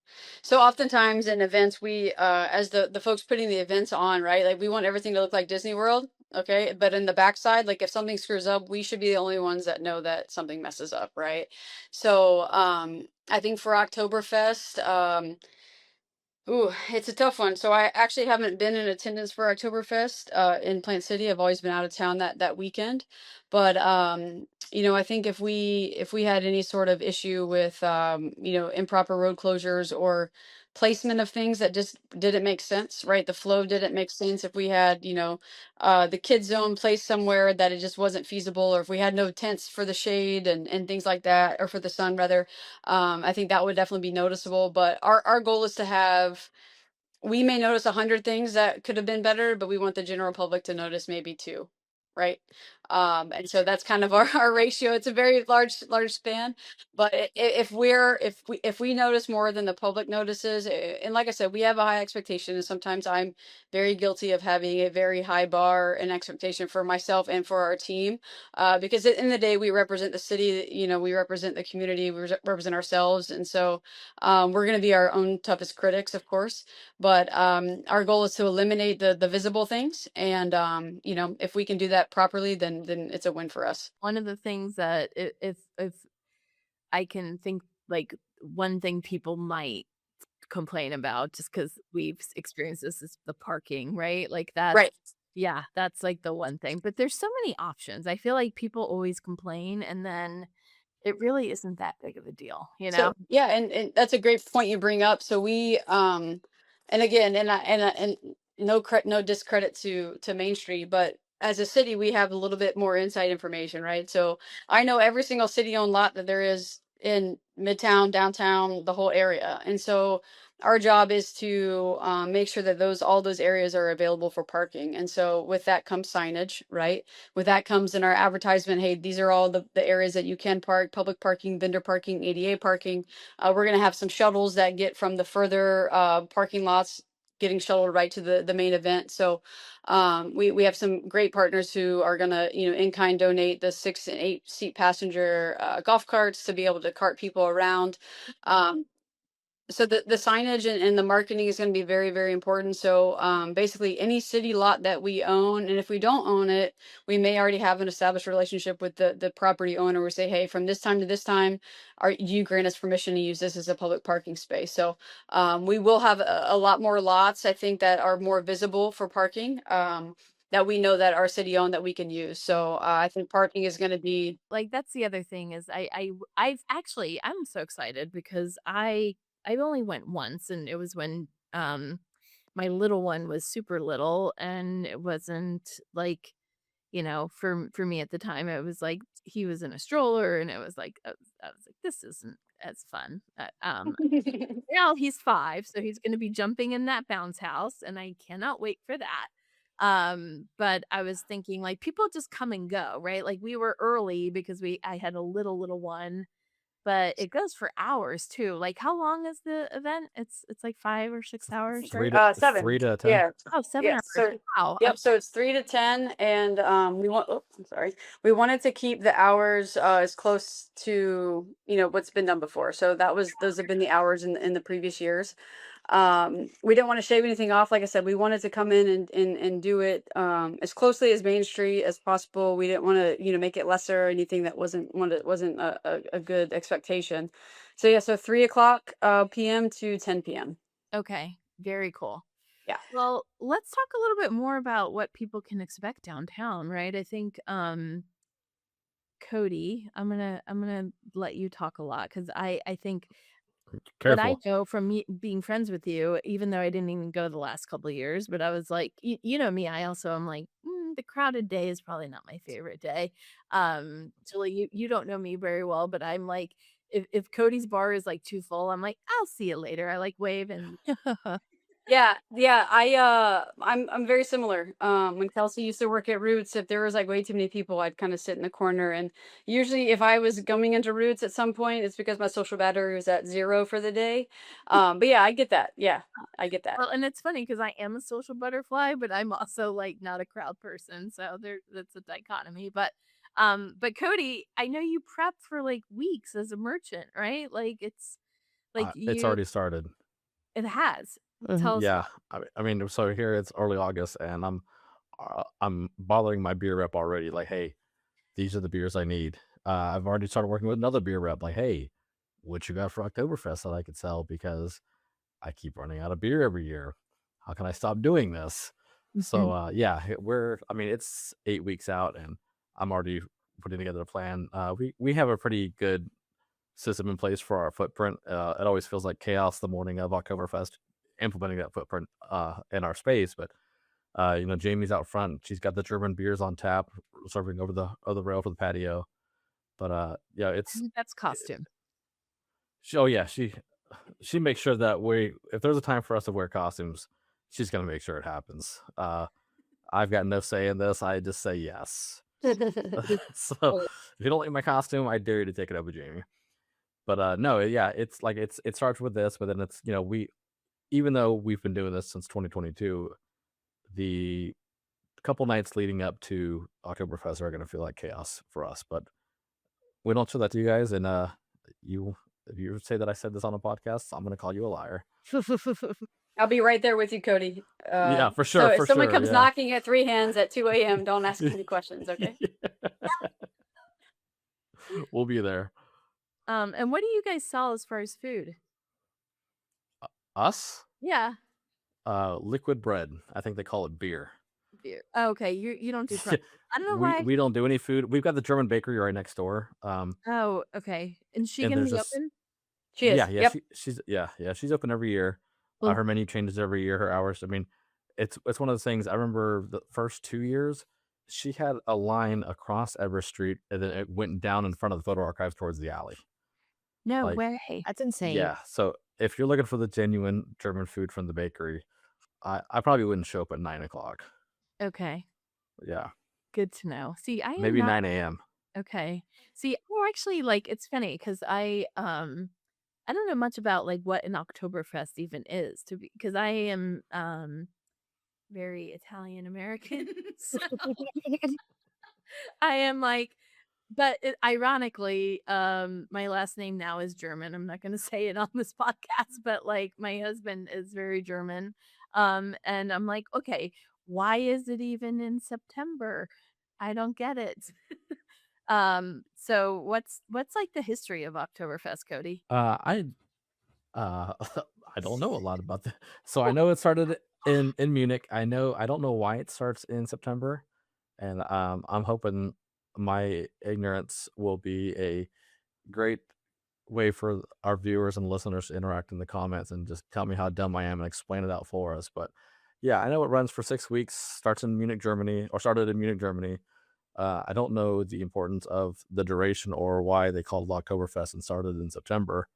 So oftentimes in events, we, as the folks putting the events on, right? Like we want everything to look like Disney World, okay? But in the backside, like if something screws up, we should be the only ones that know that something messes up, right? So I think for Oktoberfest, ooh, it's a tough one. So I actually haven't been in attendance for Oktoberfest in Plant City. I've always been out of town that weekend. But I think if we had any sort of issue with improper road closures or placement of things that just didn't make sense, right? The flow didn't make sense. If we had, the kid zone placed somewhere that it just wasn't feasible, or if we had no tents for the shade and things like that, or for the sun rather, I think that would definitely be noticeable. But our goal is to have, we may notice 100 things that could have been better, but we want the general public to notice maybe two, right? And so that's kind of our ratio. It's a very large span, but if we notice more than the public notices, and like I said, we have a high expectation, and sometimes I'm very guilty of having a very high bar and expectation for myself and for our team, because at the end of the day, we represent the city, we represent the community, we represent ourselves, and so we're going to be our own toughest critics, of course. But our goal is to eliminate the visible things, and if we can do that properly, then it's a win for us. One of the things that if I can think, like, one thing people might complain about, just because we've experienced this, is the parking, right? Like that's Right. yeah, that's like the one thing. But there's so many options. I feel like people always complain, and then it really isn't that big of a deal, you know? So yeah, and that's a great point you bring up. So we and again, and no discredit to Main Street, but as a city, we have a little bit more inside information, right? So I know every single city-owned lot that there is in Midtown, downtown, the whole area, and so our job is to make sure that all those areas are available for parking. And so with that comes signage, right? With that comes in our advertisement, hey, these are all the areas that you can park: public parking, vendor parking, ADA parking. We're going to have some shuttles that get from the further parking lots, getting shuttled right to the main event. So we have some great partners who are going to, in kind donate the 6 and 8 seat passenger golf carts to be able to cart people around. So the signage and the marketing is going to be very, very important. So basically any city lot that we own, and if we don't own it, we may already have an established relationship with the property owner. We say, hey, from this time to this time, you grant us permission to use this as a public parking space. So we will have a lot more lots, I think, that are more visible for parking, that we know that our city owned, that we can use. So I think parking is going to be Like, that's the other thing is I've actually I'm so excited because I've only went once, and it was when my little one was super little, and it wasn't like, for me at the time, it was like he was in a stroller, and it was like I was like, this isn't as fun. Now he's 5, so he's going to be jumping in that bounce house, and I cannot wait for that. But I was thinking, like, people just come and go, right? Like, we were early because I had a little one, but it goes for hours too. Like, how long is the event? It's like 5 or 6 hours, right? 7. 3 to 10. Yeah. Oh, 7 Yeah. hours. So Wow. yep. So it's 3 to 10, and I'm sorry. We wanted to keep the hours as close to what's been done before. So those have been the hours in the previous years. We didn't want to shave anything off. Like I said, we wanted to come in and do it as closely as Main Street as possible. We didn't want to make it lesser or anything that wasn't a good expectation. So yeah, so 3 o'clock p.m. to 10 p.m. Okay. Very cool. Yeah. Well, let's talk a little bit more about what people can expect downtown, right? I think Cody, I'm gonna let you talk a lot because I think what I Careful. know from me being friends with you, even though I didn't even go the last couple of years, but I was like, you know me, I also am like, the crowded day is probably not my favorite day. Julie, you don't know me very well, but I'm like, if Cody's bar is like too full, I'm like, I'll see you later. I like wave and Yeah, I'm very similar. When Kelsey used to work at Roots, if there was like way too many people, I'd kind of sit in the corner. And usually if I was coming into Roots at some point, it's because my social battery was at 0 for the day. But yeah, I get that. Yeah, I get that. well, and it's funny because I am a social butterfly, but I'm also like not a crowd person. So that's a dichotomy. But Cody, I know you prep for like weeks as a merchant, right? Like it's like It's already started. it has. Tell us Yeah, I mean, so here it's early August, and I'm bothering my beer rep already. Like, hey, these are the beers I need. I've already started working with another beer rep. Like, hey, what you got for Oktoberfest that I could sell, because I keep running out of beer every year. How can I stop doing this? So yeah, I mean, it's 8 weeks out, and I'm already putting together a plan. We have a pretty good system in place for our footprint. It always feels like chaos the morning of Oktoberfest, implementing that footprint in our space. But Jamie's out front. She's got the German beers on tap, serving over the rail for the patio. But yeah, it's that's costume. she makes sure that if there's a time for us to wear costumes, she's gonna make sure it happens. I've got no say in this. I just say yes. So if you don't like my costume, I dare you to take it up with Jamie. But no, yeah, it's like it starts with this, but then it's even though we've been doing this since 2022, the couple nights leading up to Oktoberfest are going to feel like chaos for us. But we don't show that to you guys, and if you say that I said this on a podcast, I'm going to call you a liar. I'll be right there with you, Cody. Yeah, for sure. So for if someone sure, comes yeah. knocking at 3 hands at 2 a.m., don't ask any questions, okay? We'll be there. And what do you guys sell as far as food? Us? Yeah. Liquid bread. I think they call it beer. Beer. Oh, okay. You don't do produce. I don't know why. We don't do any food. We've got the German bakery right next door. Oh, okay. And she and gonna there's be this- open? She is. Yeah, Yep. she's open every year. Well- Her menu changes every year. Her hours. I mean, it's one of those things. I remember the first 2 years, she had a line across Everest Street, and then it went down in front of the photo archives towards the alley. No Like, way. That's insane. yeah. So if you're looking for the genuine German food from the bakery, I probably wouldn't show up at 9 o'clock. Okay. Yeah, Good to know. See, I am maybe not 9 a.m. okay. See, well, actually, like, it's funny because I don't know much about like what an Oktoberfest even is to be because I am very Italian American. So I am like but ironically, my last name now is German. I'm not going to say it on this podcast, but like my husband is very German. And I'm like, okay, why is it even in September? I don't get it. So what's like the history of Oktoberfest, Cody? I I don't know a lot about that. So I know it started in Munich. I don't know why it starts in September, and I'm hoping my ignorance will be a great way for our viewers and listeners to interact in the comments and just tell me how dumb I am and explain it out for us. But yeah, I know it runs for 6 weeks, starts in Munich, Germany, or started in Munich, Germany. I don't know the importance of the duration or why they called it Oktoberfest and started in September,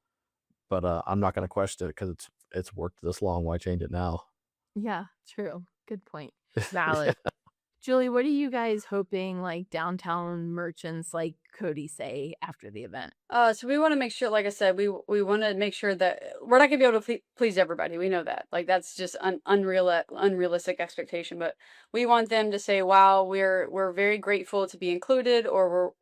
but I'm not going to question it because it's worked this long. Why change it now? Yeah, true. Good point. Valid. Julie, what are you guys hoping like downtown merchants like Cody say after the event? So we want to make sure, like I said, we want to make sure that we're not gonna be able to please everybody. We know that, like that's just unrealistic expectation. But we want them to say, "Wow, we're very grateful to be included," or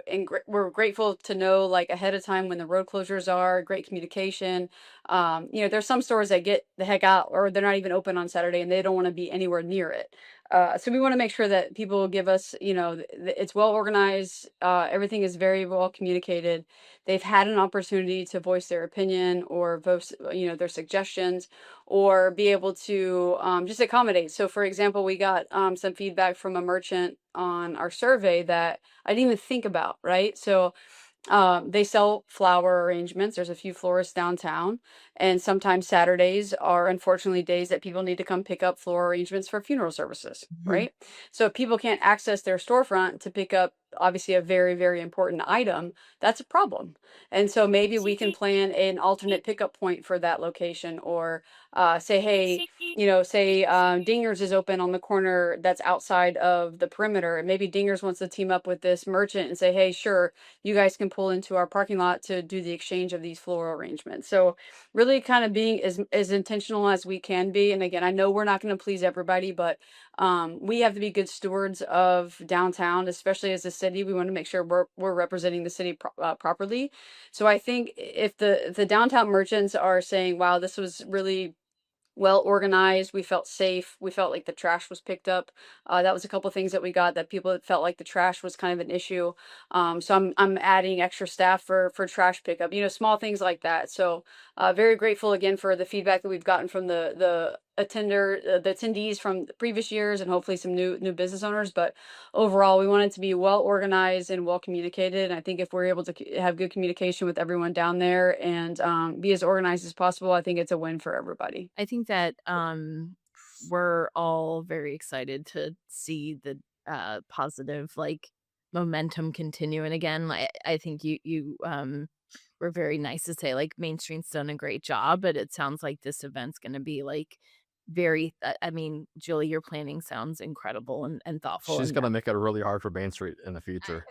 we're grateful to know like ahead of time when the road closures are. Great communication. There's some stores that get the heck out, or they're not even open on Saturday, and they don't want to be anywhere near it. So we want to make sure that people give us, it's well organized. Everything is very well communicated. They've had an opportunity to voice their opinion or voice, their suggestions, or be able to just accommodate. So, for example, we got some feedback from a merchant on our survey that I didn't even think about. Right, so they sell flower arrangements. There's a few florists downtown, and sometimes Saturdays are unfortunately days that people need to come pick up floral arrangements for funeral services, right? So if people can't access their storefront to pick up obviously a very, very important item, that's a problem. And so maybe we can plan an alternate pickup point for that location, or say, hey, say Dingers is open on the corner that's outside of the perimeter, and maybe Dingers wants to team up with this merchant and say, hey, sure, you guys can pull into our parking lot to do the exchange of these floral arrangements. So really kind of being as intentional as we can be. And again, I know we're not going to please everybody, but we have to be good stewards of downtown, especially as a city. We want to make sure we're representing the city properly. So I think if the downtown merchants are saying, wow, this was really well organized, we felt safe, we felt like the trash was picked up. That was a couple things that we got, that people felt like the trash was kind of an issue. So I'm adding extra staff for trash pickup, small things like that. So very grateful again for the feedback that we've gotten from the attendees from the previous years, and hopefully some new business owners. But overall, we want it to be well organized and well communicated. And I think if we're able to have good communication with everyone down there and be as organized as possible, I think it's a win for everybody. I think that we're all very excited to see the positive like momentum continue. And again, I think you were very nice to say like Main Street's done a great job, but it sounds like this event's going to be like very I mean, Julie, your planning sounds incredible and thoughtful. She's And gonna make it really hard for Main Street in the future.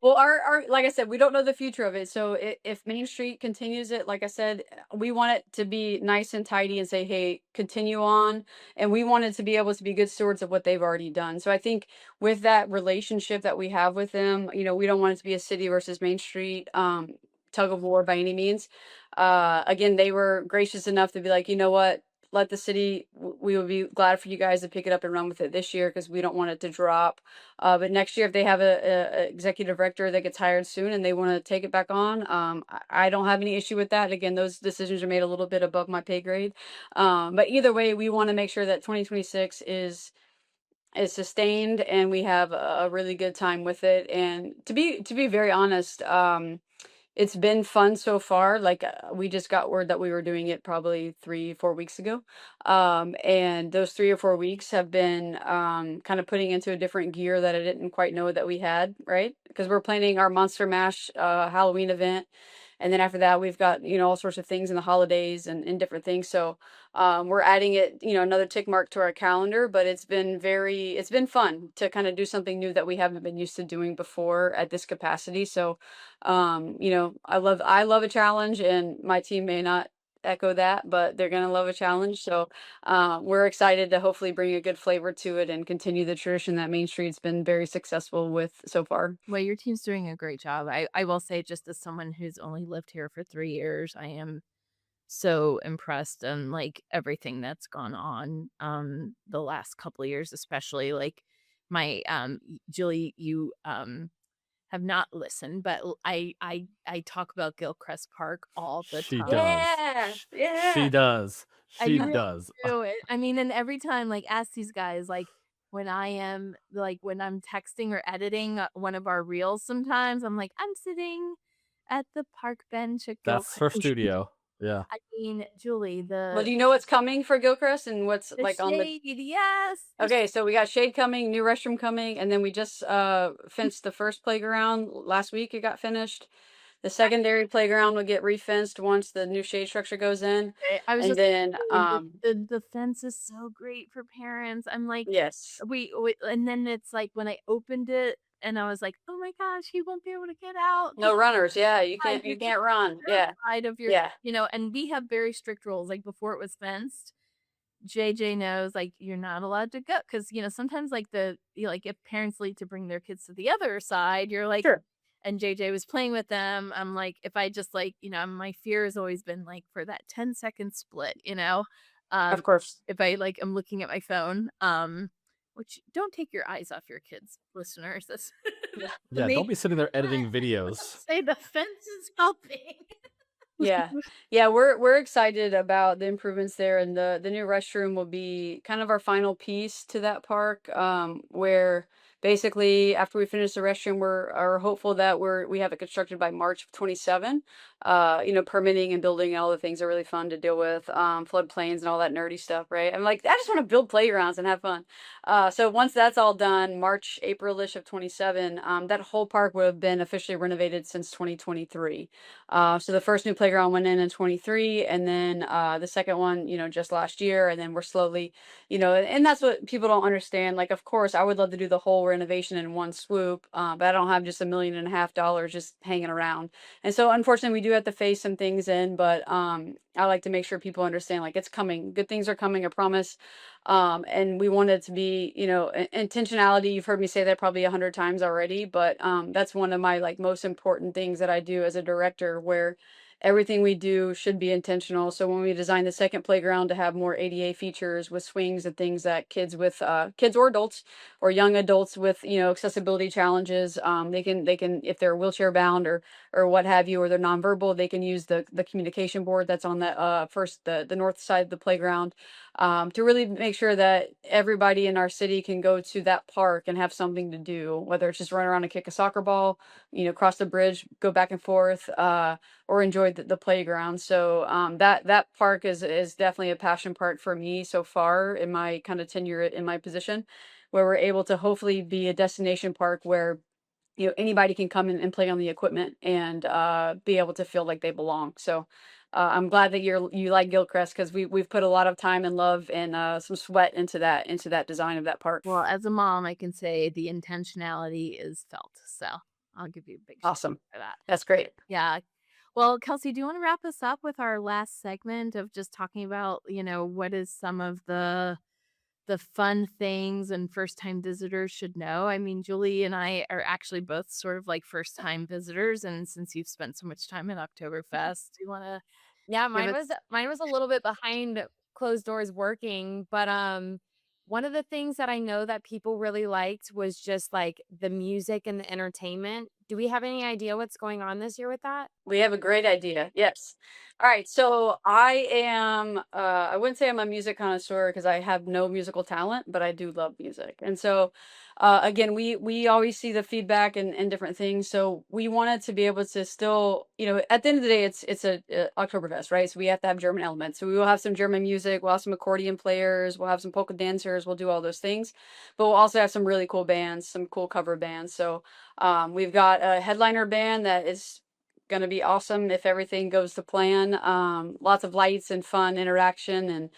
Well, our like I said, we don't know the future of it. So if Main Street continues it, like I said, we want it to be nice and tidy and say, hey, continue on. And we want it to be able to be good stewards of what they've already done. So I think with that relationship that we have with them, we don't want it to be a city versus Main Street tug of war by any means. Again, they were gracious enough to be like, you know what? Let the city, we would be glad for you guys to pick it up and run with it this year because we don't want it to drop. But next year, if they have a executive director that gets hired soon and they want to take it back on, I don't have any issue with that. Again, those decisions are made a little bit above my pay grade. But either way, we want to make sure that 2026 is sustained and we have a really good time with it. And to be very honest, It's been fun so far. Like we just got word that we were doing it probably 3-4 weeks ago. And those 3 or 4 weeks have been kind of putting into a different gear that I didn't quite know that we had, right? Because we're planning our Monster Mash Halloween event. And then after that, we've got, all sorts of things in the holidays and different things. So we're adding it, another tick mark to our calendar, but it's been fun to kind of do something new that we haven't been used to doing before at this capacity. So I love a challenge, and my team may not echo that, but they're gonna love a challenge. So we're excited to hopefully bring a good flavor to it and continue the tradition that Main Street's been very successful with so far. Well, your team's doing a great job. I will say, just as someone who's only lived here for 3 years, I am so impressed and like everything that's gone on the last couple of years, especially like my Julie, you have not listened, but I talk about Gilchrist Park all the She time. does. Yeah, Sh- yeah. She does. I She really does. do it. I mean, and every time, like, ask these guys, like, when I'm texting or editing one of our reels, sometimes I'm like, I'm sitting at the park bench at That's Gilchrist. her studio. Yeah. I mean, Julie, Well, do you know what's coming for Gilchrist and what's the like on the? shade, yes. Okay, so we got shade coming, new restroom coming, and then we just fenced the first playground last week. It got finished. The secondary playground will get refenced once the new shade structure goes in, I was and just then the fence is so great for parents. I'm like, yes, we and then it's like when I opened it and I was like, oh my gosh, he won't be able to get out. no runners. Yeah, you Right, can't run. Yeah, terrified of your, yeah, and we have very strict rules. Like before it was fenced, JJ knows like you're not allowed to go because sometimes like like if parents leave to bring their kids to the other side, you're like, sure, and JJ was playing with them. I'm like, if I just like my fear has always been like for that 10-second split, um, of course. if I like I'm looking at my phone, which don't take your eyes off your kids, listeners. That's Yeah. Don't be sitting there editing videos. say the fence is helping. Yeah. Yeah, we're excited about the improvements there, and the new restroom will be kind of our final piece to that park, where basically after we finish the restroom we're are hopeful that we have it constructed by March of 27. Permitting and building and all the things are really fun to deal with, floodplains and all that nerdy stuff, right? I'm like, I just want to build playgrounds and have fun. So once that's all done, March, April-ish of 27, that whole park would have been officially renovated since 2023. So the first new playground went in 23, and then the second one, just last year, and then we're slowly, and that's what people don't understand. Like, of course, I would love to do the whole renovation in one swoop, but I don't have just $1.5 million just hanging around. And so, unfortunately, we do have to phase some things in, but I like to make sure people understand, like, it's coming. Good things are coming, I promise. And we want it to be, intentionality. You've heard me say that probably 100 times already, but that's one of my like most important things that I do as a director, where everything we do should be intentional. So when we designed the second playground to have more ADA features with swings and things that kids or adults or young adults with accessibility challenges, they can if they're wheelchair bound or what have you, or they're nonverbal, they can use the communication board that's on the north side of the playground, to really make sure that everybody in our city can go to that park and have something to do, whether it's just run around and kick a soccer ball, cross the bridge, go back and forth, or enjoy the playground. So that park is definitely a passion park for me so far in my kind of tenure in my position, where we're able to hopefully be a destination park where anybody can come in and play on the equipment and be able to feel like they belong. So I'm glad that you like Gilchrist, because we've put a lot of time and love and some sweat into that design of that park. Well, as a mom, I can say the intentionality is felt. So I'll give you a big shout out Awesome. for that. That's great. Yeah. Well, Kelsey, do you want to wrap us up with our last segment of just talking about, what is some of the fun things and first time visitors should know? I mean, Julie and I are actually both sort of like first time visitors, and since you've spent so much time at Oktoberfest, do you want to Yeah, give mine was a little bit behind closed doors working, but one of the things that I know that people really liked was just like the music and the entertainment do we have any idea what's going on this year with that? We have a great idea. Yes. All right. So I am, I wouldn't say I'm a music connoisseur because I have no musical talent, but I do love music. And so, again, we always see the feedback and different things. So we wanted to be able to still, at the end of the day, it's a Oktoberfest, right? So we have to have German elements. So we will have some German music. We'll have some accordion players. We'll have some polka dancers. We'll do all those things, but we'll also have some really cool bands, some cool cover bands. So we've got a headliner band that is going to be awesome if everything goes to plan. Lots of lights and fun interaction, and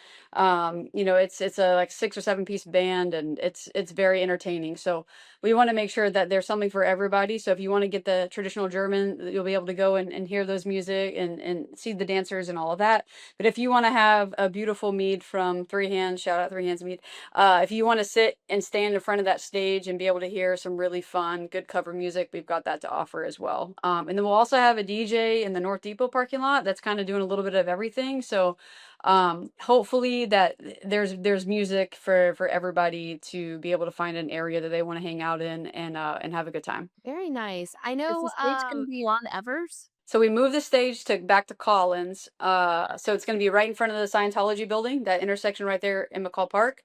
it's a like 6 or 7 piece band, and it's very entertaining. So we want to make sure that there's something for everybody. So if you want to get the traditional German, you'll be able to go and hear those music and see the dancers and all of that. But if you want to have a beautiful mead from Three Hands, shout out Three Hands Mead. If you want to sit and stand in front of that stage and be able to hear some really fun, good cover music, we've got that to offer as well. And then we'll also have a DJ in the North Depot parking lot that's kind of doing a little bit of everything. So hopefully that there's music for everybody to be able to find an area that they want to hang out in and have a good time. Very nice. I Is know the stage going to be on Evers? So we moved the stage back to Collins. So it's going to be right in front of the Scientology building, that intersection right there in McCall Park.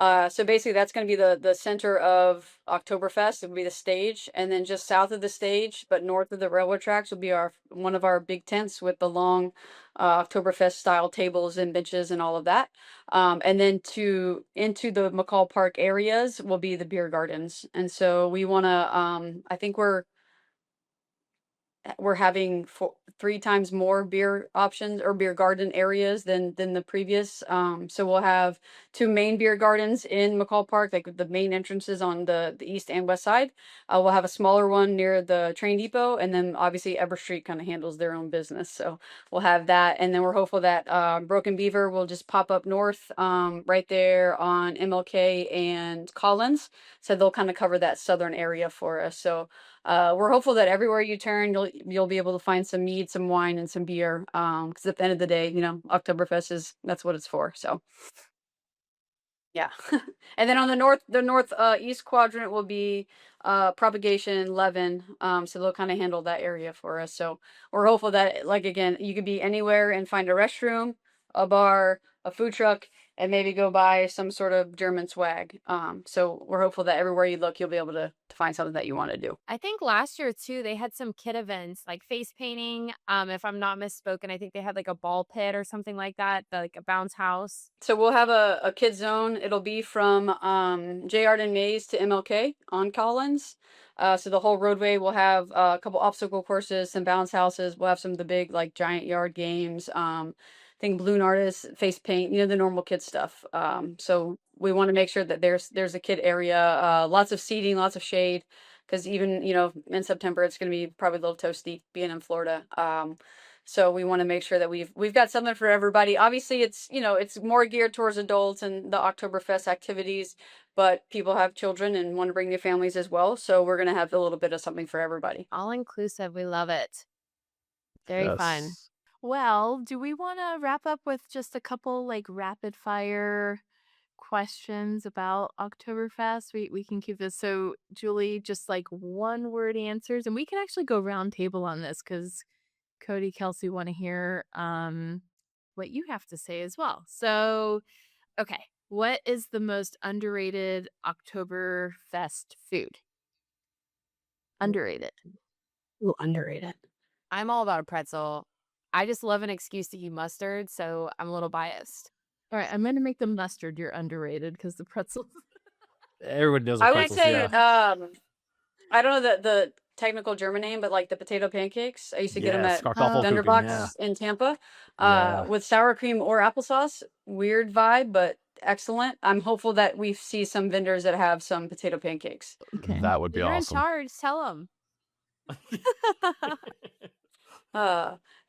So basically that's going to be the center of Oktoberfest. It will be the stage, and then just south of the stage, but north of the railroad tracks, will be one of our big tents with the long Oktoberfest style tables and benches and all of that. And then into the McCall Park areas will be the beer gardens. And so we want to, I think we're having 3 times more beer options or beer garden areas than the previous. So we'll have 2 main beer gardens in McCall Park, like the main entrances on the east and west side. We'll have a smaller one near the train depot, and then obviously Ever Street kind of handles their own business. So we'll have that, and then we're hopeful that Broken Beaver will just pop up north, right there on MLK and Collins. So they'll kind of cover that southern area for us. So we're hopeful that everywhere you turn, you'll be able to find some mead, some wine, and some beer. Because at the end of the day, Oktoberfest that's what it's for. So yeah. And then on the north east quadrant will be Propagation and Levin. So they'll kind of handle that area for us. So we're hopeful that, like, again, you could be anywhere and find a restroom, a bar, a food truck, and maybe go buy some sort of German swag. So we're hopeful that everywhere you look, you'll be able to find something that you want to do. I think last year too, they had some kid events like face painting. If I'm not misspoken, I think they had like a ball pit or something like that, like a bounce house. So we'll have a kid zone. It'll be from J. Arden Mays to MLK on Collins. So the whole roadway will have a couple obstacle courses, some bounce houses. We'll have some of the big like giant yard games. I think balloon artists, face paint, the normal kid stuff. So we want to make sure that there's a kid area, lots of seating, lots of shade, because even in September it's going to be probably a little toasty being in Florida. So we want to make sure that we've got something for everybody. Obviously, it's more geared towards adults and the Oktoberfest activities, but people have children and want to bring their families as well. So we're gonna have a little bit of something for everybody. All inclusive. We love it. Very fun. Yes. Well, do we want to wrap up with just a couple like rapid fire questions about Oktoberfest? We can keep this. So, Julie, just like 1 word answers, and we can actually go round table on this because Cody, Kelsey want to hear what you have to say as well. So, okay, what is the most underrated Oktoberfest food? Underrated. Ooh, underrated. I'm all about a pretzel. I just love an excuse to eat mustard, so I'm a little biased. All right, I'm gonna make the mustard your underrated because the pretzels. Everyone knows I would pretzels, say, yeah. I don't know the technical German name, but like the potato pancakes. I used to get them Yes, at Kartoffelkuchen, Dunderbox yeah. in Tampa, Yeah. with sour cream or applesauce. Weird vibe, but excellent. I'm hopeful that we see some vendors that have some potato pancakes. Okay. That would be You're awesome. in charge. Tell them.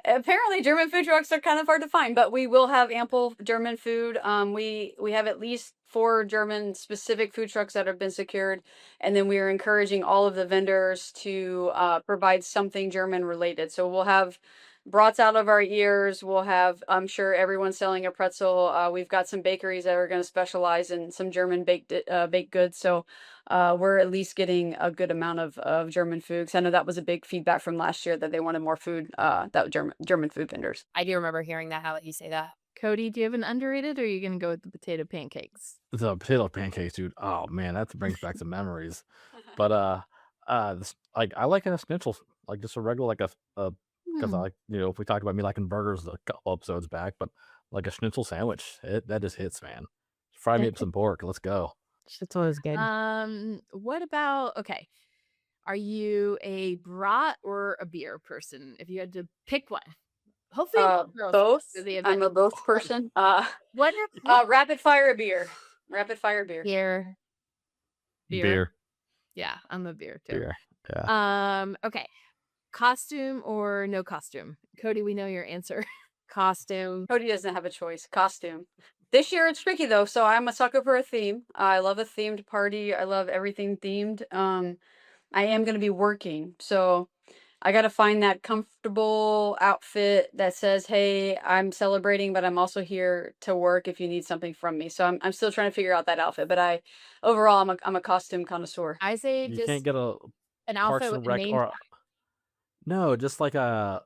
Apparently German food trucks are kind of hard to find, but we will have ample German food. We have at least 4 German specific food trucks that have been secured, and then we are encouraging all of the vendors to provide something German related. So we'll have brats out of our ears. We'll have, I'm sure everyone's selling a pretzel. We've got some bakeries that are going to specialize in some German baked goods. So we're at least getting a good amount of German food. 'Cause I know that was a big feedback from last year that they wanted more food, that German food vendors. I do remember hearing that, how you say that. Cody, do you have an underrated, or are you gonna go with the potato pancakes? The potato pancakes, dude. Oh man, that brings back some memories. But like I like a schnitzel, like just a regular, like because I Hmm. like, if we talked about me liking burgers a couple episodes back, but like a schnitzel sandwich, that just hits, man. Fry me up some pork. Let's go. Schnitzel is good. What about, okay, are you a brat or a beer person? If you had to pick one, hopefully girls Both. to the I'm event. a both person. What Rapid fire beer. Rapid fire beer. beer? Beer. Yeah, I'm a beer too. Beer. Yeah. Okay. Costume or no costume? Cody, we know your answer. Costume. Cody doesn't have a choice. Costume. This year it's tricky though, so I'm a sucker for a theme. I love a themed party. I love everything themed. I am going to be working, so I got to find that comfortable outfit that says, "Hey, I'm celebrating, but I'm also here to work if you need something from me." So I'm still trying to figure out that outfit, but overall I'm a costume connoisseur. I say You just can't get a an Parks outfit and with a Rec name. or no, just like a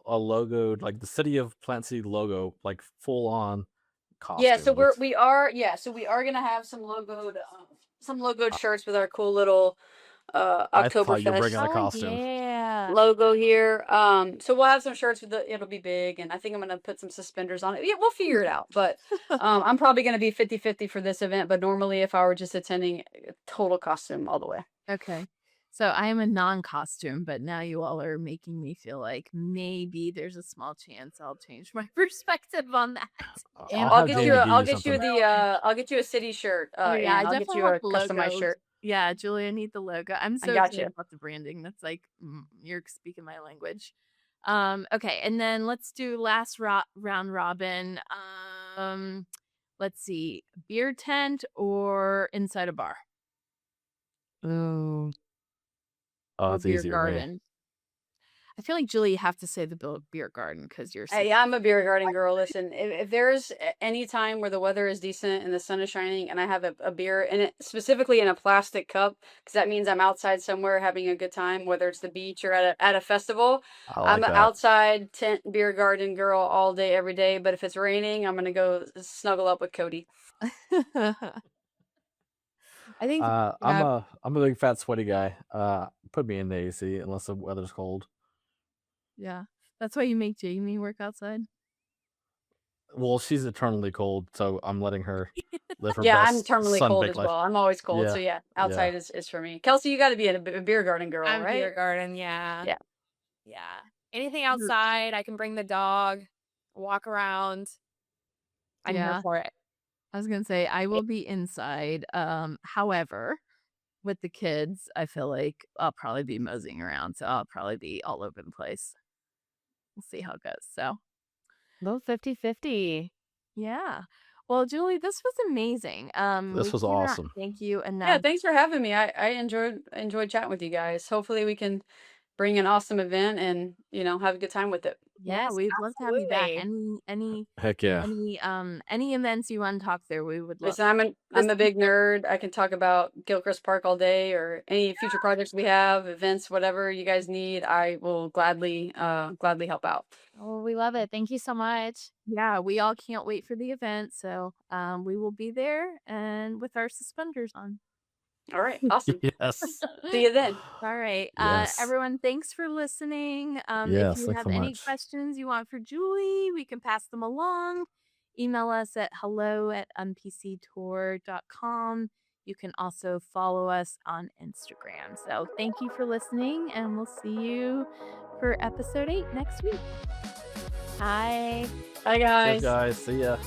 logo, like the City of Plant City logo, like full on costume. Yeah, so we are going to have some logoed shirts with our cool little I thought you were bringing Oktoberfest a costume. Yeah. logo here. So we'll have some shirts with it'll be big, and I think I'm gonna put some suspenders on it. Yeah, we'll figure it out. But I'm probably gonna be 50-50 for this event. But normally, if I were just attending, total costume all the way. Okay. So I am a non-costume, but now you all are making me feel like maybe there's a small chance I'll change my perspective on that. And I'll have get Jamie you. do I'll get you something. I'll get you a city shirt. Oh yeah, I and I'll get definitely you a want the customized logo. shirt. Yeah, Julie, I need the logo. I'm so got excited you. about the branding. That's like you're speaking my language. Okay, and then let's do last round robin. Let's see, beer tent or inside a bar Ooh. Oh, or that's beer easier for me. garden. I feel like Julie, you have to say the beer garden because you're. Hey, I'm a beer garden girl. Listen, if there's any time where the weather is decent and the sun is shining and I have a beer in it, specifically in a plastic cup, because that means I'm outside somewhere having a good time, whether it's the beach or at a festival. I I'm like an that. outside tent beer garden girl all day, every day. But if it's raining, I'm gonna go snuggle up with Cody. I think I'm a big fat sweaty guy. Put me in the AC unless the weather's cold. Yeah, that's why you make Jamie work outside. Well, she's eternally cold, so I'm letting her live her Yeah, I'm best terminally cold sun-baked as life. well. I'm always cold, so Yeah, yeah, outside is for me. Kelsey, you got to be a beer garden girl, I'm right? beer garden. Yeah. Yeah. Yeah. Anything outside, I can bring the dog, walk around. I'm here Yeah. for it. I was gonna say I will be inside. However, with the kids, I feel like I'll probably be moseying around, so I'll probably be all over the place. We'll see how it goes. So, Little 50-50. yeah. Well, Julie, this was amazing. This we was cannot awesome. Thank you Yeah, enough. thanks for having me. I enjoyed chatting with you guys. Hopefully we can bring an awesome event and, have a good time with it. Yeah, Yes, we'd love to have you back. absolutely. Heck yeah. Any events you want to talk through, we would love. Listen, I'm a big nerd. I can talk about Gilchrist Park all day, or any future projects we have, events, whatever you guys need. I will gladly help out. Oh, we love it. Thank you so much. Yeah, we all can't wait for the event. So, we will be there and with our suspenders on. All right, awesome. Yes. See you then. All right. Yes. Everyone, thanks for listening. Yes, if you thanks have so any much. questions you want for Julie, we can pass them along. Email us at hello@unpctour.com. You can also follow us on Instagram. So thank you for listening, and we'll see you for episode 8 next week. Hi. Bye, Cheers, guys. guys. See ya.